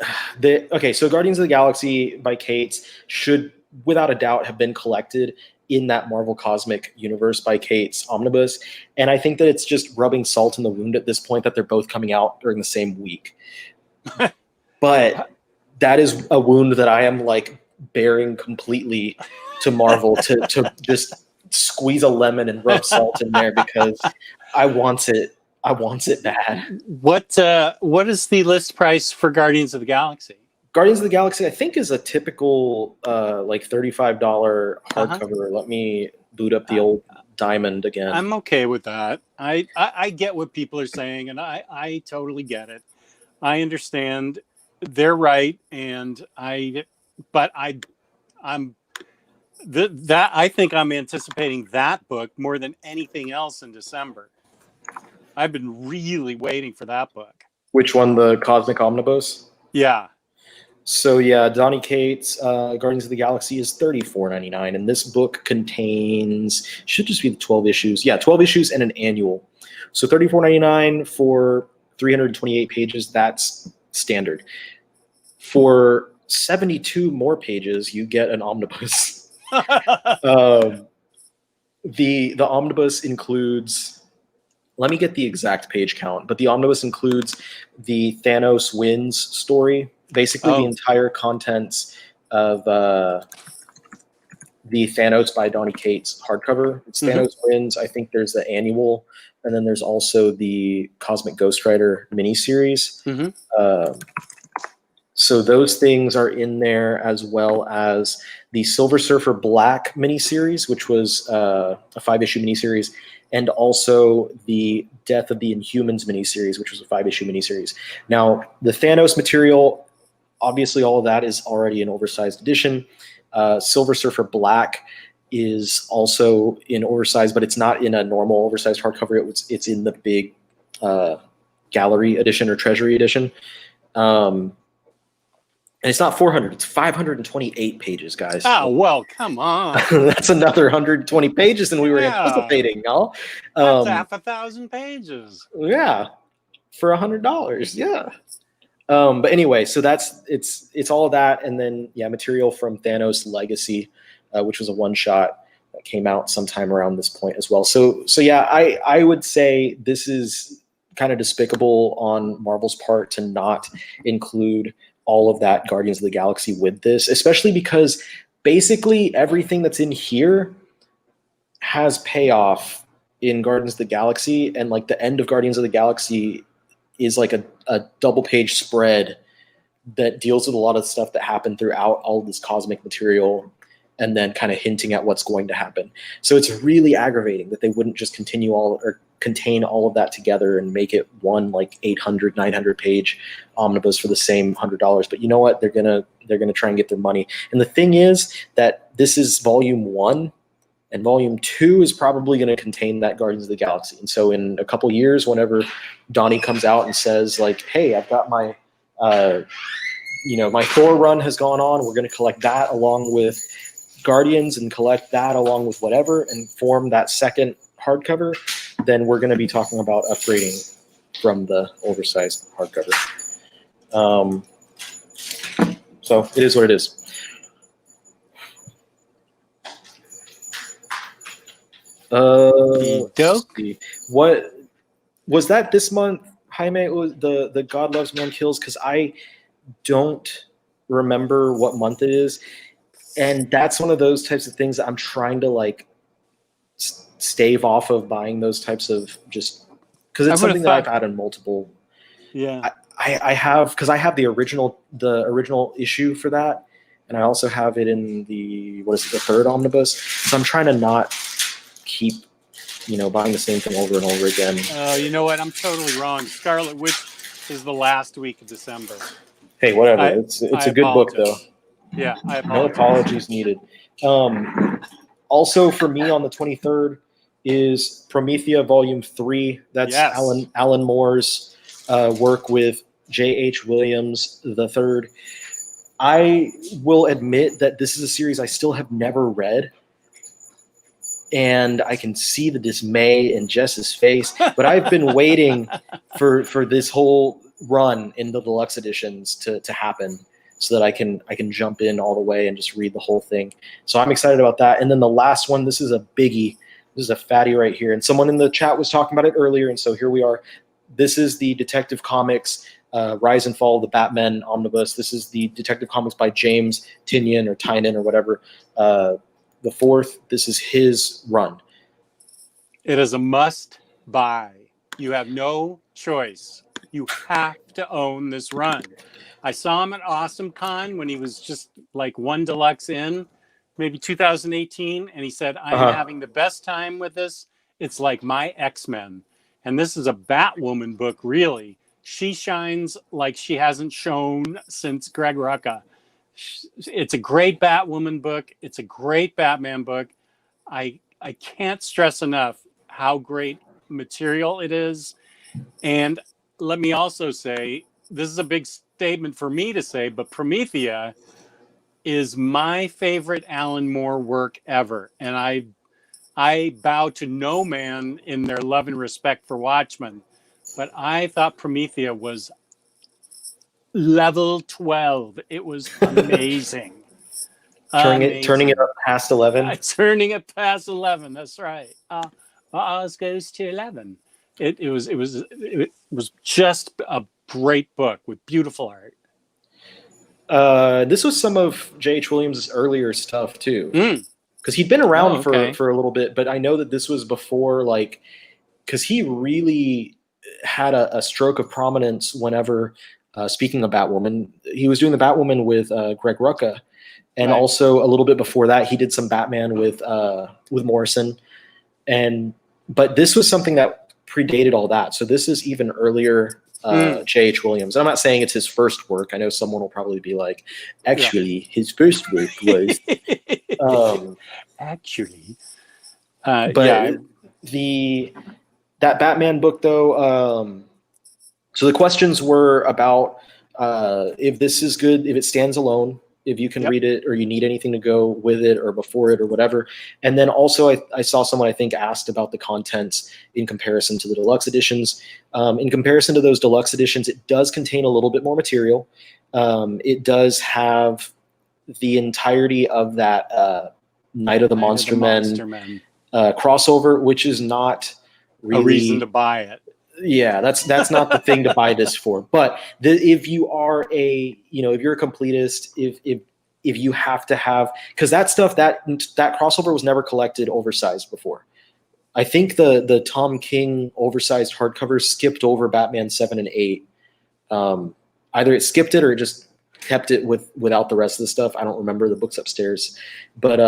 Okay, so Guardians of the Galaxy by Cates should, without a doubt, have been collected in that Marvel Cosmic Universe by Cates Omnibus. And I think that it's just rubbing salt in the wound at this point that they're both coming out during the same week. But that is a wound that I am like bearing completely to Marvel to just squeeze a lemon and rub salt in there because I want it. I want it bad. What is the list price for Guardians of the Galaxy? Guardians of the Galaxy, I think, is a typical like $35 hardcover. Let me boot up the old diamond again. I'm okay with that. I get what people are saying, and I totally get it. I understand. They're right, and I think I'm anticipating that book more than anything else in December. I've been really waiting for that book. Which one? The Cosmic Omnibus? Yeah. So yeah, Donny Cates, Guardians of the Galaxy is $34.99, and this book contains, should just be the 12 issues. Yeah, 12 issues and an annual. So $34.99 for 328 pages. That's standard. For 72 more pages, you get an omnibus. The omnibus includes, let me get the exact page count, but the omnibus includes the Thanos Wins story, basically the entire contents of the Thanos by Donny Cates hardcover. It's Thanos Wins. I think there's the annual, and then there's also the Cosmic Ghost Rider miniseries. So those things are in there, as well as the Silver Surfer Black miniseries, which was a 5-issue miniseries, and also the Death of the Inhumans miniseries, which was a 5-issue miniseries. Now, the Thanos material, obviously all of that is already an oversized edition. Silver Surfer Black is also in oversized, but it's not in a normal oversized hardcover. It's in the big gallery edition or treasury edition. And it's not 400, it's 528 pages, guys. Oh, well, come on. That's another 120 pages than we were anticipating, y'all. That's half 1,000 pages. Yeah, for $100, yeah. But anyway, so it's all of that, and then material from Thanos Legacy, which was a one-shot that came out sometime around this point as well. So yeah, I would say this is kind of despicable on Marvel's part to not include all of that Guardians of the Galaxy with this, especially because basically everything that's in here has payoff in Guardians of the Galaxy, and like the end of Guardians of the Galaxy is like a double page spread that deals with a lot of stuff that happened throughout all of this cosmic material, and then kind of hinting at what's going to happen. So it's really aggravating that they wouldn't just contain all of that together and make it one like 800, 900 page omnibus for the same $100. But you know what? They're gonna try and get their money. And the thing is that this is volume 1, and volume 2 is probably going to contain that Guardians of the Galaxy. And so in a couple years, whenever Donny comes out and says like, "Hey, I've got my my Thor run has gone on. We're going to collect that along with Guardians and collect that along with whatever and form that second hardcover," then we're going to be talking about upgrading from the oversized hardcover. So it is what it is. What was that this month, Jaime? It was the God Loves Man Kills, because I don't remember what month it is. And that's one of those types of things that I'm trying to like stave off of buying those types of, just because it's something that I've had in multiple. Yeah, I have, because I have the original issue for that, and I also have it in the the third omnibus. So I'm trying to not keep buying the same thing over and over again. You know what? I'm totally wrong. Scarlet Witch is the last week of December. Hey, whatever. It's a good book though. Yeah, I apologize. No apologies needed. Also for me on the 23rd is Promethea Volume 3. That's Alan Moore's work with J.H. Williams III. I will admit that this is a series I still have never read, and I can see the dismay in Jess's face. But I've been waiting for this whole run in the deluxe editions to happen, so that I can jump in all the way and just read the whole thing. So I'm excited about that. And then the last one, this is a biggie. This is a fatty right here. And someone in the chat was talking about it earlier, and so here we are. This is the Detective Comics Rise and Fall of the Batman Omnibus. This is the Detective Comics by James Tynion or Tynan or whatever. The fourth. This is his run. It is a must buy. You have no choice. You have to own this run. I saw him at Awesome Con when he was just like one deluxe in, maybe 2018, and he said, I am having the best time with this. It's like my X-Men. And this is a Batwoman book, really. She shines like she hasn't shown since Greg Rucka. It's a great Batwoman book. It's a great Batman book. I can't stress enough how great material it is. And let me also say, this is a big statement for me to say, but Promethea is my favorite Alan Moore work ever. And I bow to no man in their love and respect for Watchmen, but I thought Promethea was level 12. It was amazing. Turning it up past 11. Turning it past 11. That's right. Ours goes to 11. It was just a great book with beautiful art. This was some of J.H. Williams' earlier stuff too, because he'd been around for a little bit. But I know that this was before, like, because he really had a stroke of prominence whenever. Speaking of Batwoman, he was doing the Batwoman with Greg Rucka, and also a little bit before that, he did some Batman with Morrison. But this was something that predated all that. So this is even earlier J.H. Williams. I'm not saying it's his first work. I know someone will probably be like, actually, his first work was... that Batman book, though... so the questions were about if this is good, if it stands alone, if you can read it, or you need anything to go with it or before it or whatever. And then also I saw someone, I think, asked about the contents in comparison to the deluxe editions. In comparison to those deluxe editions, it does contain a little bit more material. It does have the entirety of that Night of the Monster Men crossover, which is not really a reason to buy it. Yeah, that's not the thing to buy this for. But if you are if you're a completist, if you have to have, because that stuff, that crossover was never collected oversized before. I think the Tom King oversized hardcover skipped over Batman 7 and 8. Either it skipped it or it just kept it without the rest of the stuff. I don't remember, the book's upstairs, but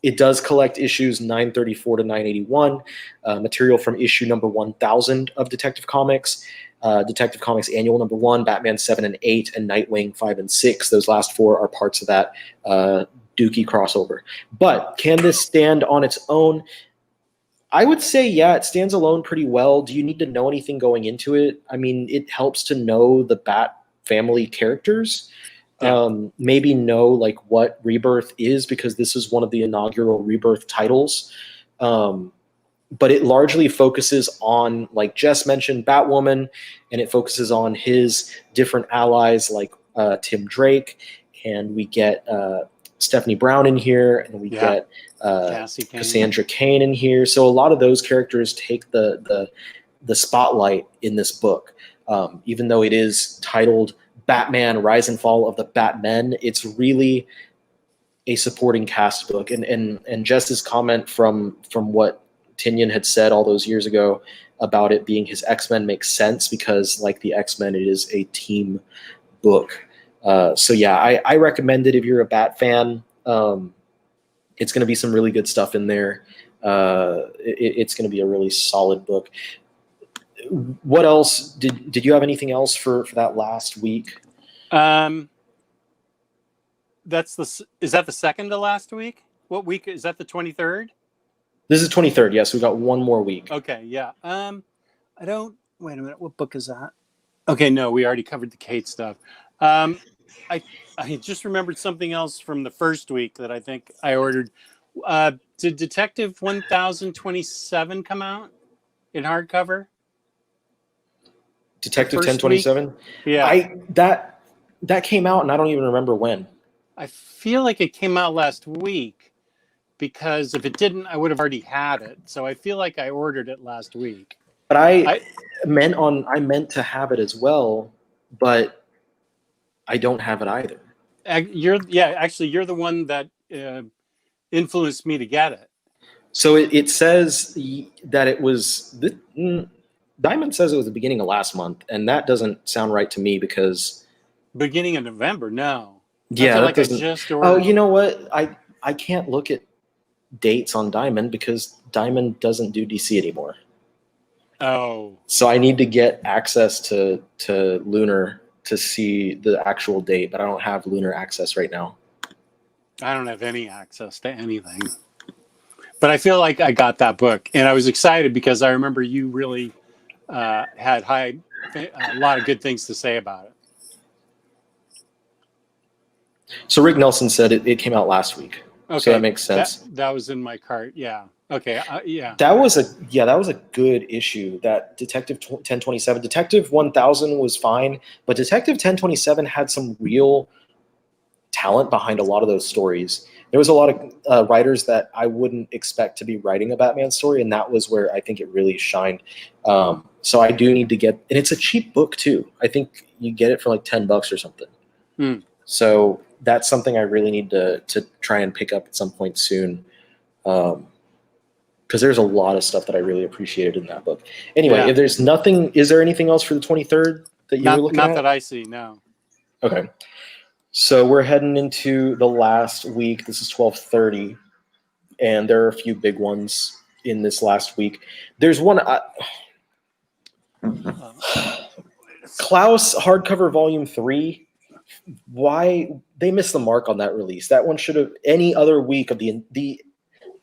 it does collect issues 934 to 981, material from issue number 1000 of Detective Comics, Detective Comics Annual number 1, Batman 7 and 8, and Nightwing 5 and 6. Those last four are parts of that Dookie crossover. But can this stand on its own? I would say, yeah, it stands alone pretty well. Do you need to know anything going into it? I mean, it helps to know the Bat family characters. Maybe know like what Rebirth is, because this is one of the inaugural Rebirth titles. But it largely focuses on, like Jess mentioned, Batwoman, and it focuses on his different allies like Tim Drake, and we get Stephanie Brown in here, and we get Cassandra Cain in here. So a lot of those characters take the spotlight in this book, even though it is titled Batman Rise and Fall of the Batmen. It's really a supporting cast book, and Jess's comment from what Tynion had said all those years ago about it being his X-Men makes sense, because like the X-Men, it is a team book. So yeah, I recommend it if you're a Bat fan. It's going to be some really good stuff in there. It's going to be a really solid book. What else did you have anything else for that last week? Is that the second to last week? What week is that? The 23rd? This is 23rd. Yes, we got one more week. Okay, yeah. Wait a minute. What book is that? Okay, no, we already covered the Kate stuff. I just remembered something else from the first week that I think I ordered. Did Detective 1027 come out in hardcover? Detective First 1027. Yeah. That came out, and I don't even remember when. I feel like it came out last week, because if it didn't, I would have already had it. So I feel like I ordered it last week. But I meant to have it as well, but I don't have it either. You're the one that influenced me to get it. So it says that it was Diamond says it was the beginning of last month, and that doesn't sound right to me because beginning of November. No, yeah, like doesn't. I just ordered. Oh, you know what? I can't look at dates on Diamond because Diamond doesn't do DC anymore. Oh, so I need to get access to Lunar to see the actual date, but I don't have Lunar access right now. I don't have any access to anything. But I feel like I got that book, and I was excited because I remember you really had a lot of good things to say about it. So Rick Nelson said it came out last week. Okay, so that makes sense. That was in my cart. Yeah. Okay. Yeah. That was a good issue. That Detective 1027, Detective 1000 was fine, but Detective 1027 had some real talent behind a lot of those stories. There was a lot of writers that I wouldn't expect to be writing a Batman story, and that was where I think it really shined. So I do need to get, and it's a cheap book too. I think you get it for like $10 or something. Mm. So that's something I really need to try and pick up at some point soon. Because there's a lot of stuff that I really appreciated in that book. Anyway, if there's nothing, is there anything else for the 23rd that you were looking at? Not that I see, no. Okay. So we're heading into the last week. This is 12/30, and there are a few big ones in this last week. There's one. Klaus hardcover volume 3. Why they missed the mark on that release? That one should have any other week of the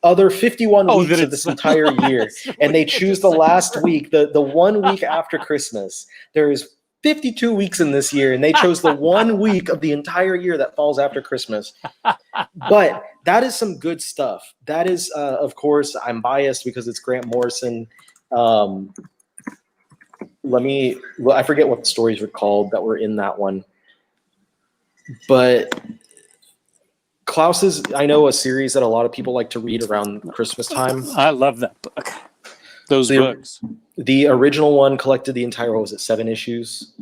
other 51 weeks of this entire year, and they choose the last week, the 1 week after Christmas. There's 52 weeks in this year, and they chose the 1 week of the entire year that falls after Christmas. But that is some good stuff. That is, of course, I'm biased because it's Grant Morrison. I forget what the stories were called that were in that one. But Klaus is, I know, a series that a lot of people like to read around Christmas time. I love that book. Those books. The original one collected the entire, what was it, 7 issues?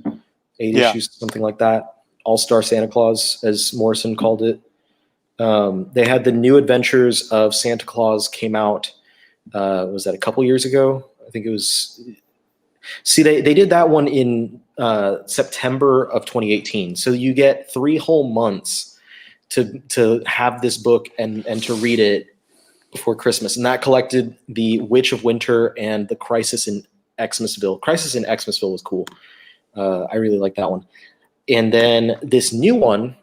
8 issues, something like that. All-Star Santa Claus, as Morrison called it. They had the New Adventures of Santa Claus came out, was that a couple years ago? I think it was. See, they did that one in September of 2018. So you get 3 whole months to have this book and to read it before Christmas. And that collected the Witch of Winter and the Crisis in Xmasville. Crisis in Xmasville was cool. I really like that one. And then this new one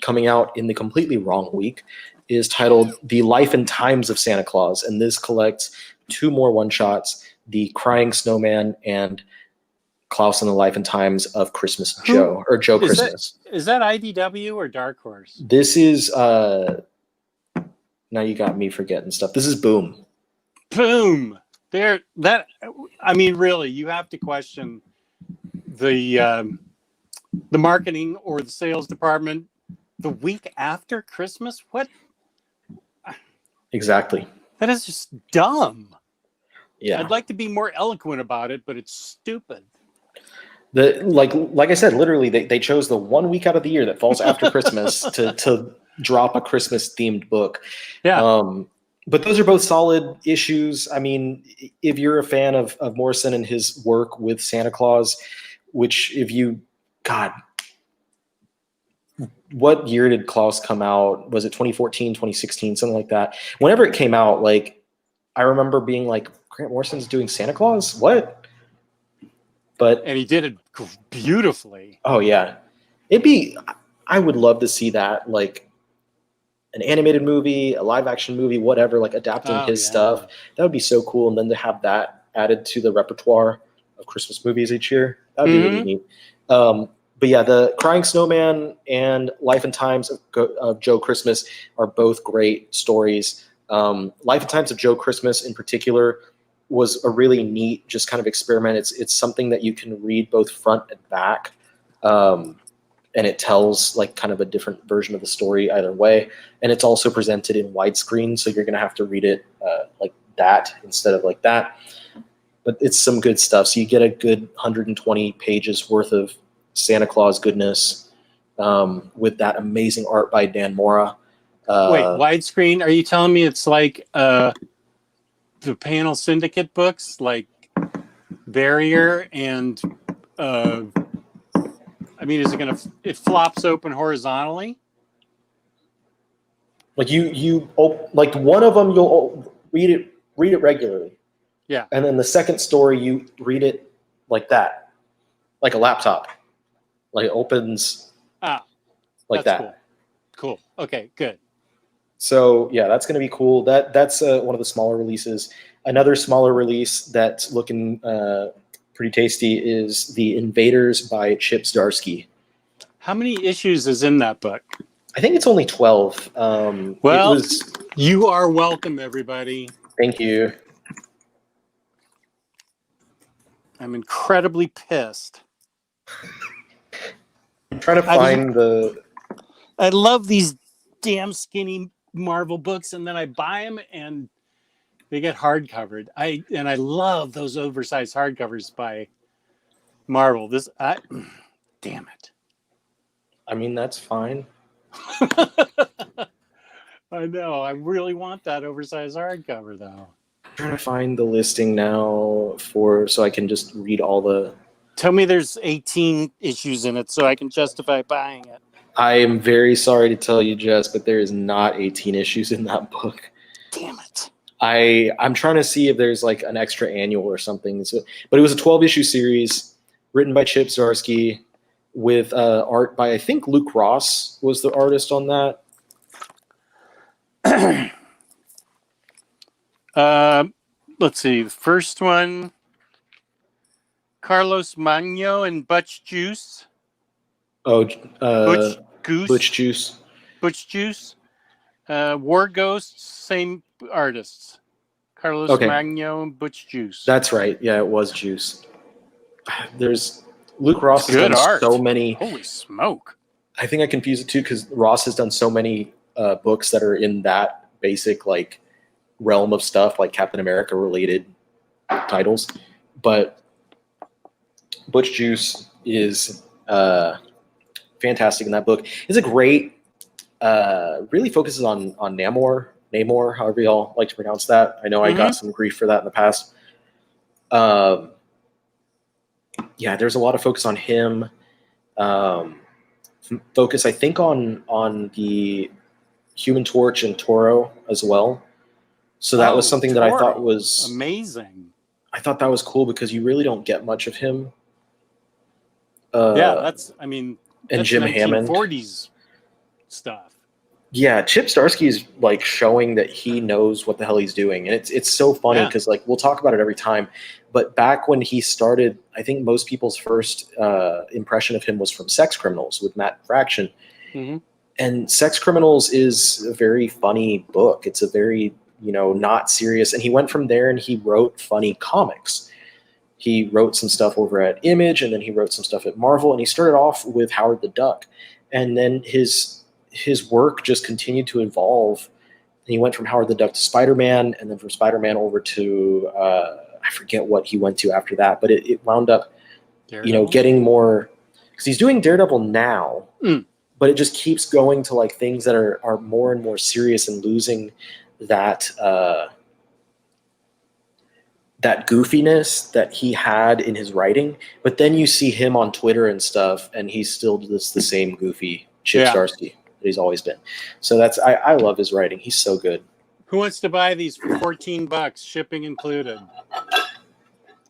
coming out in the completely wrong week is titled The Life and Times of Santa Claus. And this collects 2 more one-shots, The Crying Snowman and Klaus and the Life and Times of Christmas Joe, or Joe Christmas. Is that IDW or Dark Horse? This is, now you got me forgetting stuff. This is Boom. Boom. Really, you have to question the marketing or the sales department the week after Christmas. What? Exactly. That is just dumb. Yeah. I'd like to be more eloquent about it, but it's stupid. Like I said, literally they chose the 1 week out of the year that falls after Christmas to drop a Christmas themed book. Yeah. But those are both solid issues. I mean, if you're a fan of Morrison and his work with Santa Claus, which what year did Klaus come out? Was it 2014, 2016, something like that? Whenever it came out, like, I remember being like, Grant Morrison's doing Santa Claus? What? And he did it beautifully. Oh yeah. I would love to see that, like an animated movie, a live action movie, whatever, like adapting his stuff. That would be so cool. And then to have that added to the repertoire of Christmas movies each year, that'd be really neat. But yeah, the Crying Snowman and Life and Times of Joe Christmas are both great stories. Life and Times of Joe Christmas in particular was a really neat, just kind of experiment. It's something that you can read both front and back, and it tells like kind of a different version of the story either way. And it's also presented in widescreen, so you're going to have to read it like that instead of like that. But it's some good stuff. So you get a good 120 pages worth of Santa Claus goodness with that amazing art by Dan Mora. Wait, widescreen? Are you telling me it's like the Panel Syndicate books, like Barrier and I mean, is it gonna? It flops open horizontally. Like like one of them you'll read it regularly. Yeah. And then the second story you read it like that, like a laptop, like it opens like that. Cool. Okay, good. So yeah, that's going to be cool. That's one of the smaller releases. Another smaller release that's looking pretty tasty is The Invaders by Chip Zdarsky. How many issues is in that book? I think it's only 12. Well, you are welcome, everybody. Thank you. I'm incredibly pissed. I'm trying to find I love these damn skinny Marvel books, and then I buy them and they get hardcovered. I love those oversized hardcovers by Marvel. Damn it. I mean, that's fine. I know. I really want that oversized hardcover, though. I'm trying to find the listing now so I can just read all the... Tell me there's 18 issues in it so I can justify buying it. I am very sorry to tell you, Jess, but there is not 18 issues in that book. Damn it. I'm trying to see if there's like an extra annual or something. But it was a 12-issue series written by Chip Zdarsky with art by, I think, Luke Ross was the artist on that. Let's see. The first one, Carlos Magno and Butch Juice. Oh, Butch Goose. Butch Juice. Butch Juice. War Ghosts, same artists. Carlos Magno and Butch Juice. That's right. Yeah, it was Juice. There's Luke Ross has Good done art. so many. Holy smoke. I think I confuse it too because Ross has done so many books that are in that basic like realm of stuff, like Captain America related titles. But Butch Juice is fantastic in that book. It's a great, really focuses on Namor, however y'all like to pronounce that. I know I got some grief for that in the past. Yeah, there's a lot of focus on him. Focus, I think, on the Human Torch and Toro as well. So that was something Toro. that I thought was amazing. I thought that was cool because you really don't get much of him. Yeah, that's Jim Hammond. 1940s stuff. Yeah, Chip Zdarsky is like showing that he knows what the hell he's doing, and it's so funny because like we'll talk about it every time. But back when he started, I think most people's first impression of him was from Sex Criminals with Matt Fraction. Mm-hmm. And Sex Criminals is a very funny book. It's a very, not serious. And he went from there and he wrote funny comics. He wrote some stuff over at Image, and then he wrote some stuff at Marvel. And he started off with Howard the Duck. And then his work just continued to evolve. And he went from Howard the Duck to Spider-Man, and then from Spider-Man over to I forget what he went to after that, but it wound up, Daredevil? Getting more, because he's doing Daredevil now, but it just keeps going to like things that are more and more serious and losing that that goofiness that he had in his writing. But then you see him on Twitter and stuff, and he's still just the same goofy Chip Zdarsky that he's always been. So I love his writing. He's so good. Who wants to buy these for $14, shipping included?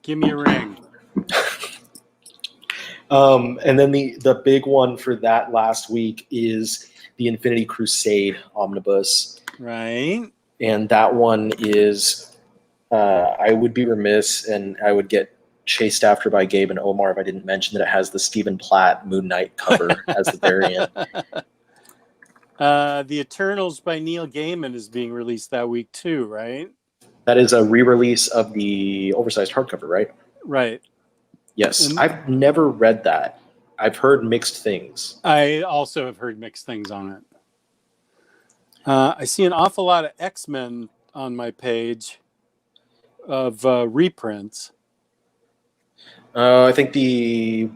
Give me a ring. And then the big one for that last week is the Infinity Crusade Omnibus. Right. And that one is, I would be remiss and I would get chased after by Gabe and Omar if I didn't mention that it has the Stephen Platt Moon Knight cover as the variant. The Eternals by Neil Gaiman is being released that week too, right? That is a re-release of the oversized hardcover, right? Right. Yes. And I've never read that. I've heard mixed things. I also have heard mixed things on it. I see an awful lot of X-Men on my page of reprints. I think the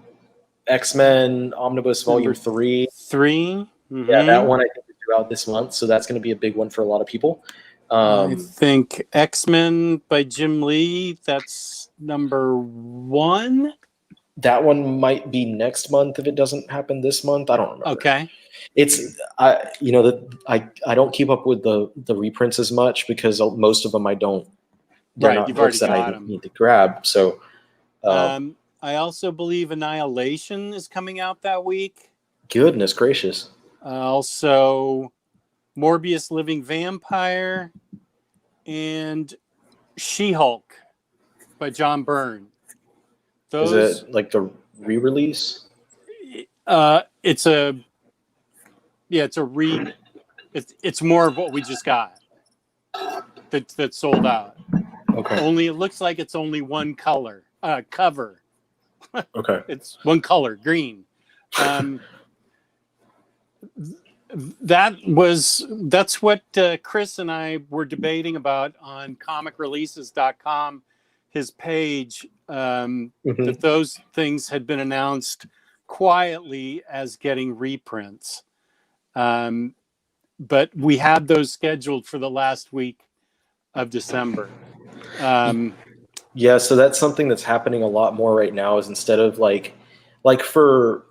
X-Men Omnibus Volume Number 3. 3. Yeah, that Mm-hmm. one I think is due out this month, so that's going to be a big one for a lot of people. I think X-Men by Jim Lee, that's number 1. That one might be next month if it doesn't happen this month. I don't remember. Okay. It's I don't keep up with the reprints as much because most of them I don't. They're Right, not you've books already that I got 'em. need to grab. So, I also believe Annihilation is coming out that week. goodness gracious. Also, Morbius Living Vampire and She-Hulk by John Byrne. Is Those, it like the re-release? it's more of what we just got that sold out. Okay. Only it looks like it's only one color cover. Okay. It's one color, green. That's what Chris and I were debating about on comicreleases.com, his page, that those things had been announced quietly as getting reprints. But we had those scheduled for the last week of December. Yeah, so that's something that's happening a lot more right now is instead of like for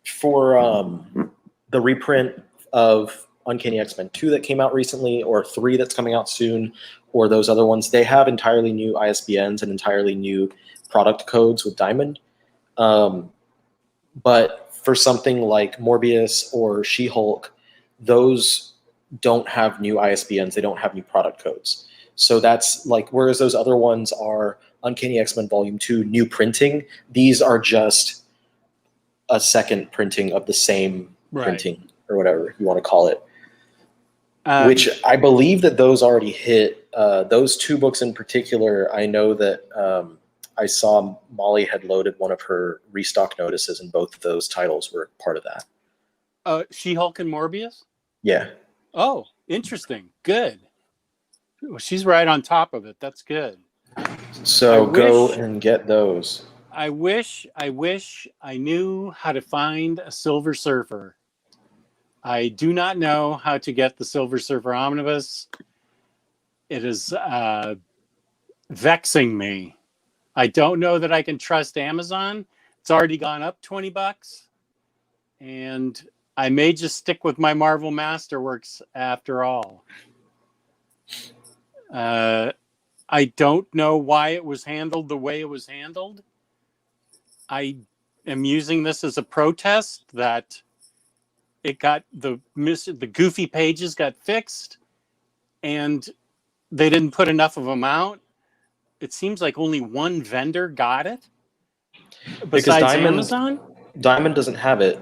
the reprint of Uncanny X-Men 2 that came out recently, or 3 that's coming out soon, or those other ones, they have entirely new ISBNs and entirely new product codes with Diamond. But for something like Morbius or She-Hulk, those don't have new ISBNs. They don't have new product codes. So that's like, whereas those other ones are Uncanny X-Men Volume 2 new printing, these are just a second printing of the same printing or whatever you want to call it. Which I believe that those already hit. Those 2 books in particular, I know that I saw Molly had loaded one of her restock notices, and both of those titles were part of that. She-Hulk and Morbius? Yeah. Oh, interesting. Good. Well, she's right on top of it. That's good. So go and get those. I wish I knew how to find a Silver Surfer. I do not know how to get the Silver Surfer Omnibus. It is vexing me. I don't know that I can trust Amazon. It's already gone up $20, and I may just stick with my Marvel Masterworks after all. I don't know why it was handled the way it was handled. I am using this as a protest that it got the goofy pages got fixed, and they didn't put enough of them out. It seems like only one vendor got it besides Amazon. Diamond doesn't have it.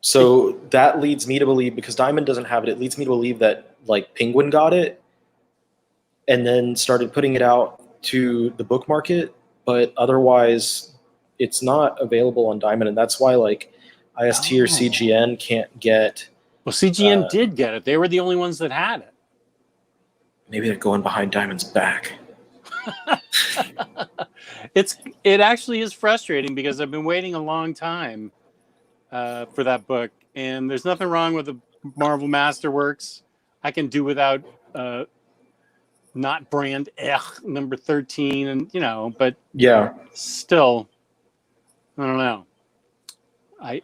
So that leads me to believe, because Diamond doesn't have it, it leads me to believe that like Penguin got it and then started putting it out to the book market, but otherwise it's not available on Diamond, and that's why like IST or CGN can't get. Well, CGN did get it. They were the only ones that had it. Maybe they're going behind Diamond's back. It actually is frustrating because I've been waiting a long time for that book, and there's nothing wrong with the Marvel Masterworks. I can do without not brand number 13, and but yeah, still, I don't know.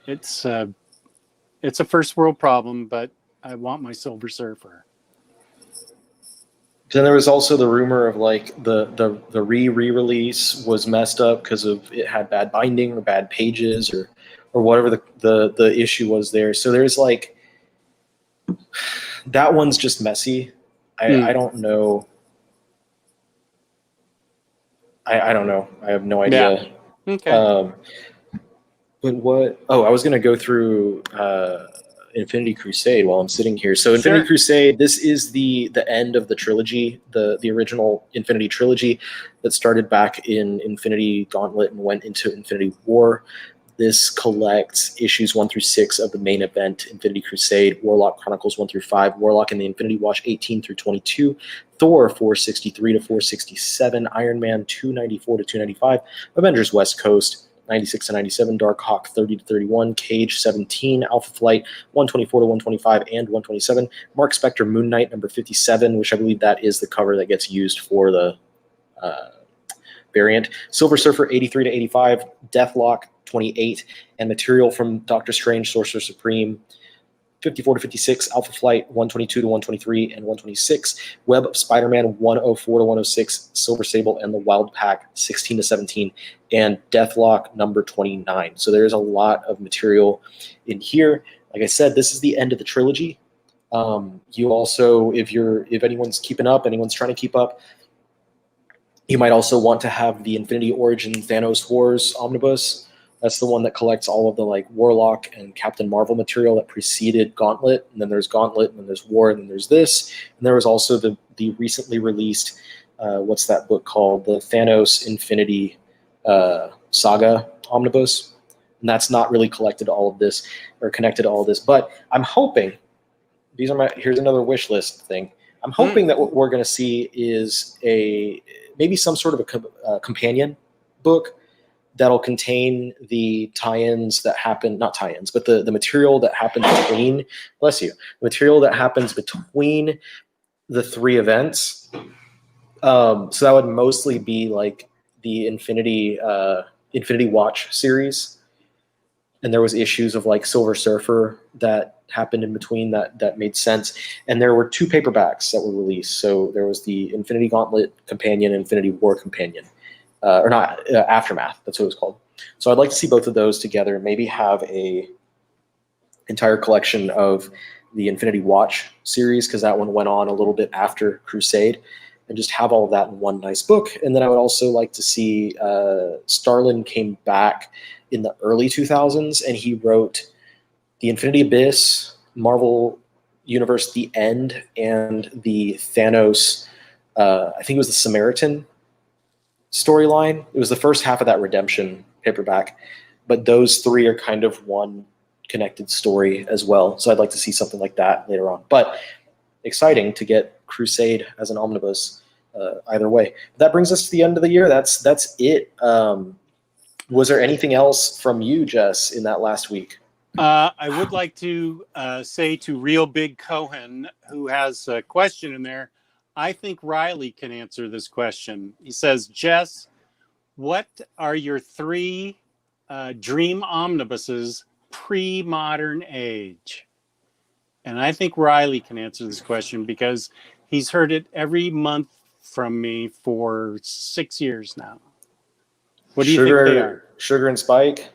It's a first world problem, but I want my Silver Surfer. Then there was also the rumor of like the re-release was messed up because of it had bad binding or bad pages or whatever the issue was there. So there's like, that one's just messy. I don't know. I don't know. I have no idea. Yeah. Okay. But what? Oh, I was gonna go through Infinity Crusade while I'm sitting here. So Infinity Sure. Crusade, this is the end of the trilogy, the original Infinity trilogy that started back in Infinity Gauntlet and went into Infinity War. This collects issues 1 through 6 of the main event, Infinity Crusade, Warlock Chronicles 1 through 5, Warlock and the Infinity Watch 18 through 22, Thor 463 to 467, Iron Man 294 to 295, Avengers West Coast 96 to 97, Dark Hawk 30 to 31, Cage 17, Alpha Flight 124 to 125 and 127, Mark Spector Moon Knight number 57, which I believe that is the cover that gets used for the variant, Silver Surfer 83 to 85, Deathlock 28, and material from Doctor Strange, Sorcerer Supreme 54 to 56, Alpha Flight 122 to 123 and 126, Web of Spider-Man 104 to 106, Silver Sable and the Wild Pack 16 to 17, and Deathlock number 29. So there's a lot of material in here. Like I said, this is the end of the trilogy. You also, if anyone's keeping up, anyone's trying to keep up, you might also want to have the Infinity Origin Thanos Wars Omnibus. That's the one that collects all of the like Warlock and Captain Marvel material that preceded Gauntlet. And then there's Gauntlet, and then there's War, and then there's this. And there was also the recently released, what's that book called? The Thanos Infinity Saga Omnibus. And that's not really collected all of this or connected to all of this. But I'm hoping, here's another wish list thing. I'm hoping that what we're going to see is maybe some sort of a companion book that'll contain the tie-ins that happen, not tie-ins, but the material that happens between, bless you, the material that happens between the 3 events. So that would mostly be like the Infinity Watch series. And there was issues of like Silver Surfer that happened in between that made sense. And there were 2 paperbacks that were released. So there was the Infinity Gauntlet Companion, Infinity War Companion. Or not, Aftermath, that's what it was called. So I'd like to see both of those together, maybe have a entire collection of the Infinity Watch series, because that one went on a little bit after Crusade, and just have all of that in one nice book. And then I would also like to see Starlin came back in the early 2000s, and he wrote the Infinity Abyss, Marvel Universe The End, and the Thanos, I think it was the Samaritan storyline. It was the first half of that Redemption paperback, but those 3 are kind of one connected story as well. So I'd like to see something like that later on. But exciting to get Crusade as an omnibus either way. That brings us to the end of the year. That's it. Was there anything else from you, Jess, in that last week? I would like to say to Real Big Cohen, who has a question in there, I think Riley can answer this question. He says, Jess, what are your 3 dream omnibuses pre-modern age? And I think Riley can answer this question because he's heard it every month from me for 6 years now. What do you think they are? Sugar and Spike.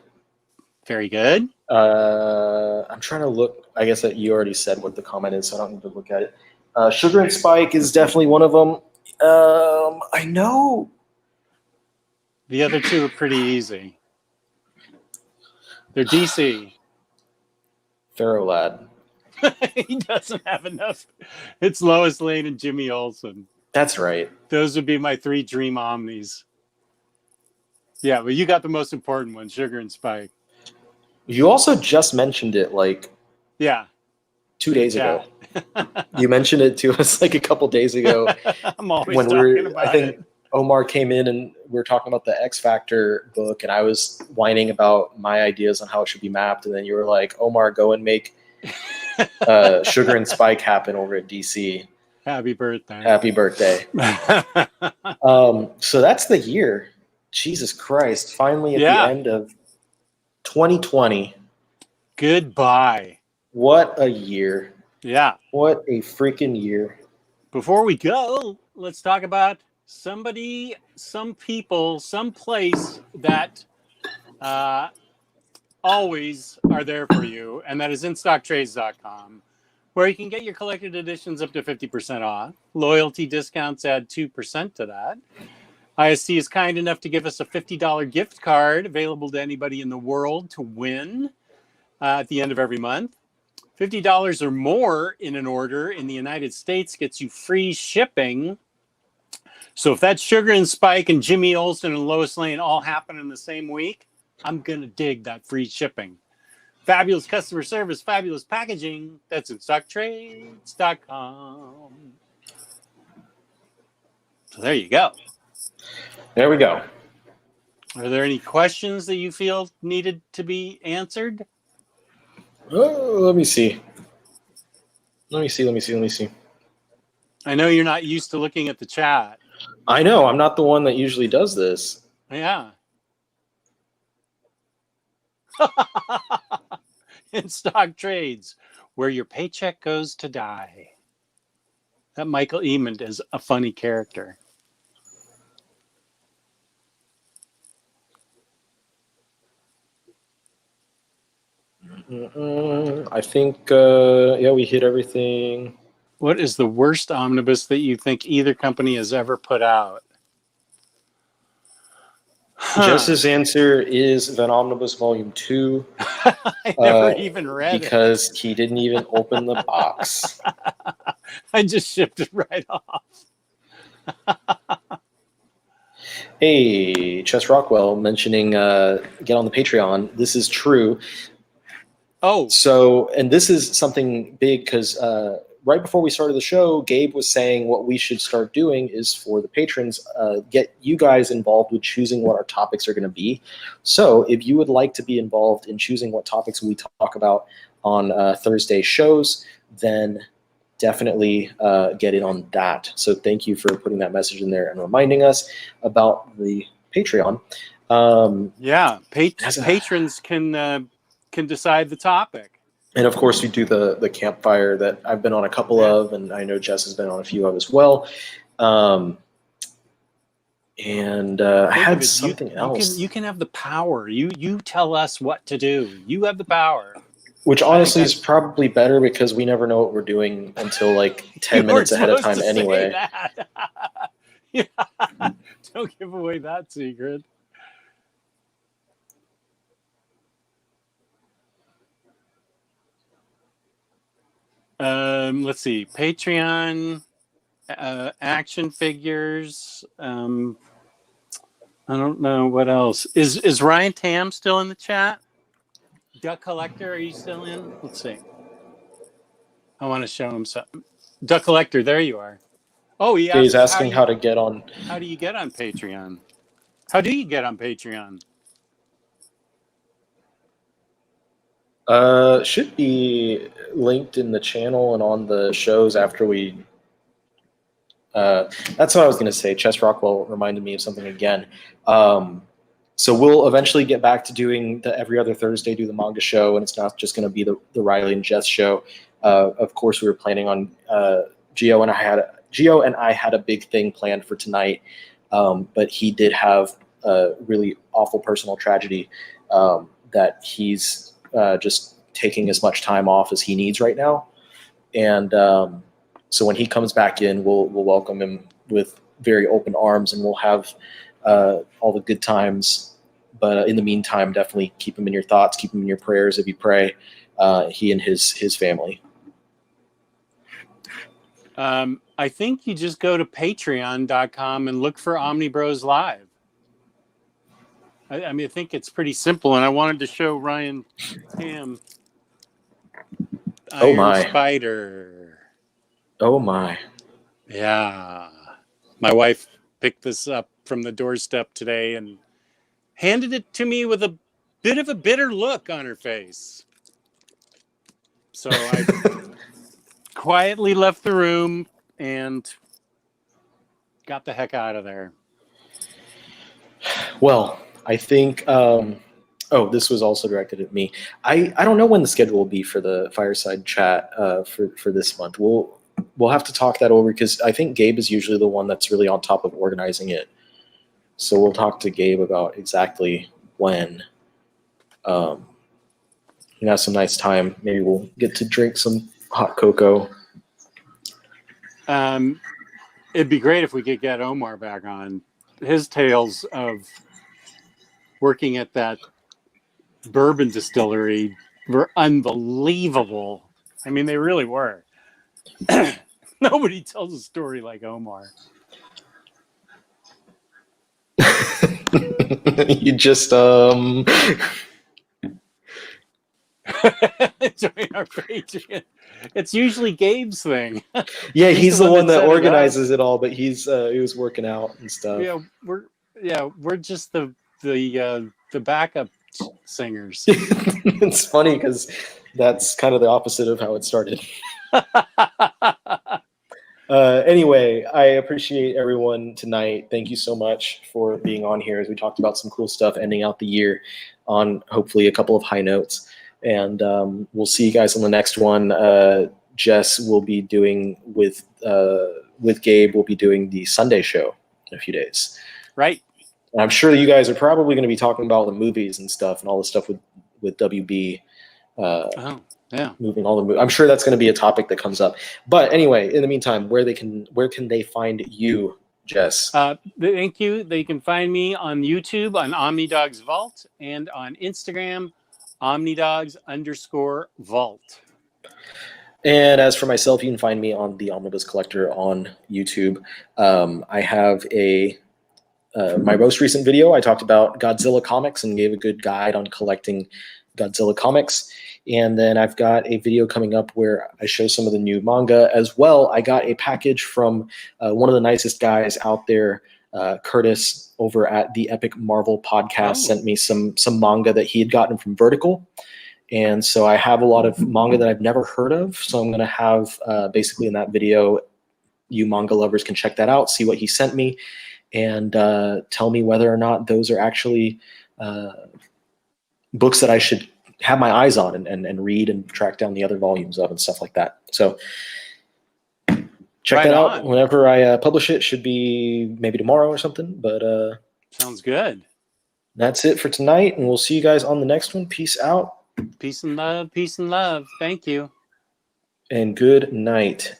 Very good. I'm trying to look. I guess that you already said what the comment is, so I don't need to look at it. Sugar and Spike is definitely one of them. I know. The other 2 are pretty easy. They're DC. Pharaoh Lad. He doesn't have enough. It's Lois Lane and Jimmy Olsen. That's right. Those would be my 3 dream omnis. Yeah, but you got the most important one, Sugar and Spike. You also just mentioned it like 2 days ago. You mentioned it to us like a couple days ago. I'm always when talking about I think Omar came in and we were talking about the X Factor book, and I was whining about my ideas on how it should be mapped, and then you were like, Omar, go and make Sugar and Spike happen over at DC. Happy birthday. Happy birthday. So that's the year. Jesus Christ. Finally at the end of 2020. Goodbye. What a year. Yeah. What a freaking year. Before we go, let's talk about somebody, some people, some place that always are there for you, and that is InStockTrades.com, where you can get your collected editions up to 50% off. Loyalty discounts add 2% to that. ISC is kind enough to give us a $50 gift card available to anybody in the world to win at the end of every month. $50 or more in an order in the United States gets you free shipping. So if that's Sugar and Spike and Jimmy Olsen and Lois Lane all happen in the same week, I'm going to dig that free shipping. Fabulous customer service, fabulous packaging. That's in stocktrades.com. So there you go. There we go. Are there any questions that you feel needed to be answered? Oh, let me see. Let me see. I know you're not used to looking at the chat. I know. I'm not the one that usually does this. Yeah. In stock trades, where your paycheck goes to die. That Michael Eamon is a funny character. I think, we hit everything. What is the worst omnibus that you think either company has ever put out? Jess's answer is Van Omnibus Volume 2. I never even read because he didn't even open the box. I just shipped it right off. Hey, Chess Rockwell mentioning get on the Patreon. This is true. Oh. So, and this is something big because right before we started the show, Gabe was saying what we should start doing is for the patrons, get you guys involved with choosing what our topics are going to be. So if you would like to be involved in choosing what topics we talk about on Thursday shows, then definitely get in on that. So thank you for putting that message in there and reminding us about the Patreon. Patrons can decide the topic. And of course, we do the campfire that I've been on a couple of, and I know Jess has been on a few of as well. I had something else. You can have the power. You tell us what to do. You have the power. Which honestly is probably better because we never know what we're doing until like 10 minutes ahead of time anyway. Yeah. Don't give away that secret. Let's see. Patreon, action figures. I don't know what else. Is Ryan Tam still in the chat? Duck Collector, are you still in? Let's see. I want to show him something. Duck Collector, there you are. Oh, he's asking how to get on. How do you get on Patreon? How do you get on Patreon? Should be linked in the channel and on the shows after we. That's what I was going to say. Chess Rockwell reminded me of something again. So we'll eventually get back to doing the every other Thursday do the manga show, and it's not just going to be the Riley and Jess show. Of course, we were planning on Gio and I had a big thing planned for tonight, but he did have a really awful personal tragedy that he's just taking as much time off as he needs right now. And so when he comes back in, we'll welcome him with very open arms, and we'll have all the good times. But in the meantime, definitely keep him in your thoughts, keep him in your prayers if you pray, he and his family. I think you just go to patreon.com and look for Omnibros Live. I mean, I think it's pretty simple, and I wanted to show Ryan Tam Iron Spider. Oh my. Yeah. My wife picked this up from the doorstep today and handed it to me with a bit of a bitter look on her face. So I quietly left the room and got the heck out of there. Well, I think this was also directed at me. I don't know when the schedule will be for the fireside chat for this month. We'll have to talk that over because I think Gabe is usually the one that's really on top of organizing it. So we'll talk to Gabe about exactly when. You have some nice time. Maybe we'll get to drink some hot cocoa. It'd be great if we could get Omar back on. His tales of working at that bourbon distillery were unbelievable. I mean, they really were. Nobody tells a story like Omar. You just Join our Patreon. It's usually Gabe's thing. yeah, he's the one that set it up. organizes it all, but he was working out and stuff. We're just the backup singers. It's funny because that's kind of the opposite of how it started. Anyway, I appreciate everyone tonight. Thank you so much for being on here as we talked about some cool stuff, ending out the year on hopefully a couple of high notes. And we'll see you guys on the next one. Jess will be doing with Gabe. We'll be doing the Sunday show in a few days. Right. And I'm sure you guys are probably going to be talking about the movies and stuff and all the stuff with WB. Yeah. Moving all the I'm sure that's going to be a topic that comes up. But anyway, in the meantime, where can they find you, Jess? Thank you. They can find me on YouTube on Omnidog's Vault and on Instagram, Omnidogs_Vault. And as for myself, you can find me on the Omnibus Collector on YouTube. I have my most recent video. I talked about Godzilla comics and gave a good guide on collecting Godzilla comics. And then I've got a video coming up where I show some of the new manga as well. I got a package from one of the nicest guys out there, Curtis, over at the Epic Marvel Podcast, sent me some manga that he had gotten from Vertical. And so I have a lot of manga that I've never heard of. So I'm going to have basically in that video, you manga lovers can check that out, see what he sent me, and tell me whether or not those are actually books that I should have my eyes on and read and track down the other volumes of and stuff like that. So check that out whenever I publish it. Should be maybe tomorrow or something, but sounds good. That's it for tonight, and we'll see you guys on the next one. Peace out. Peace and love. Peace and love. Thank you. And good night.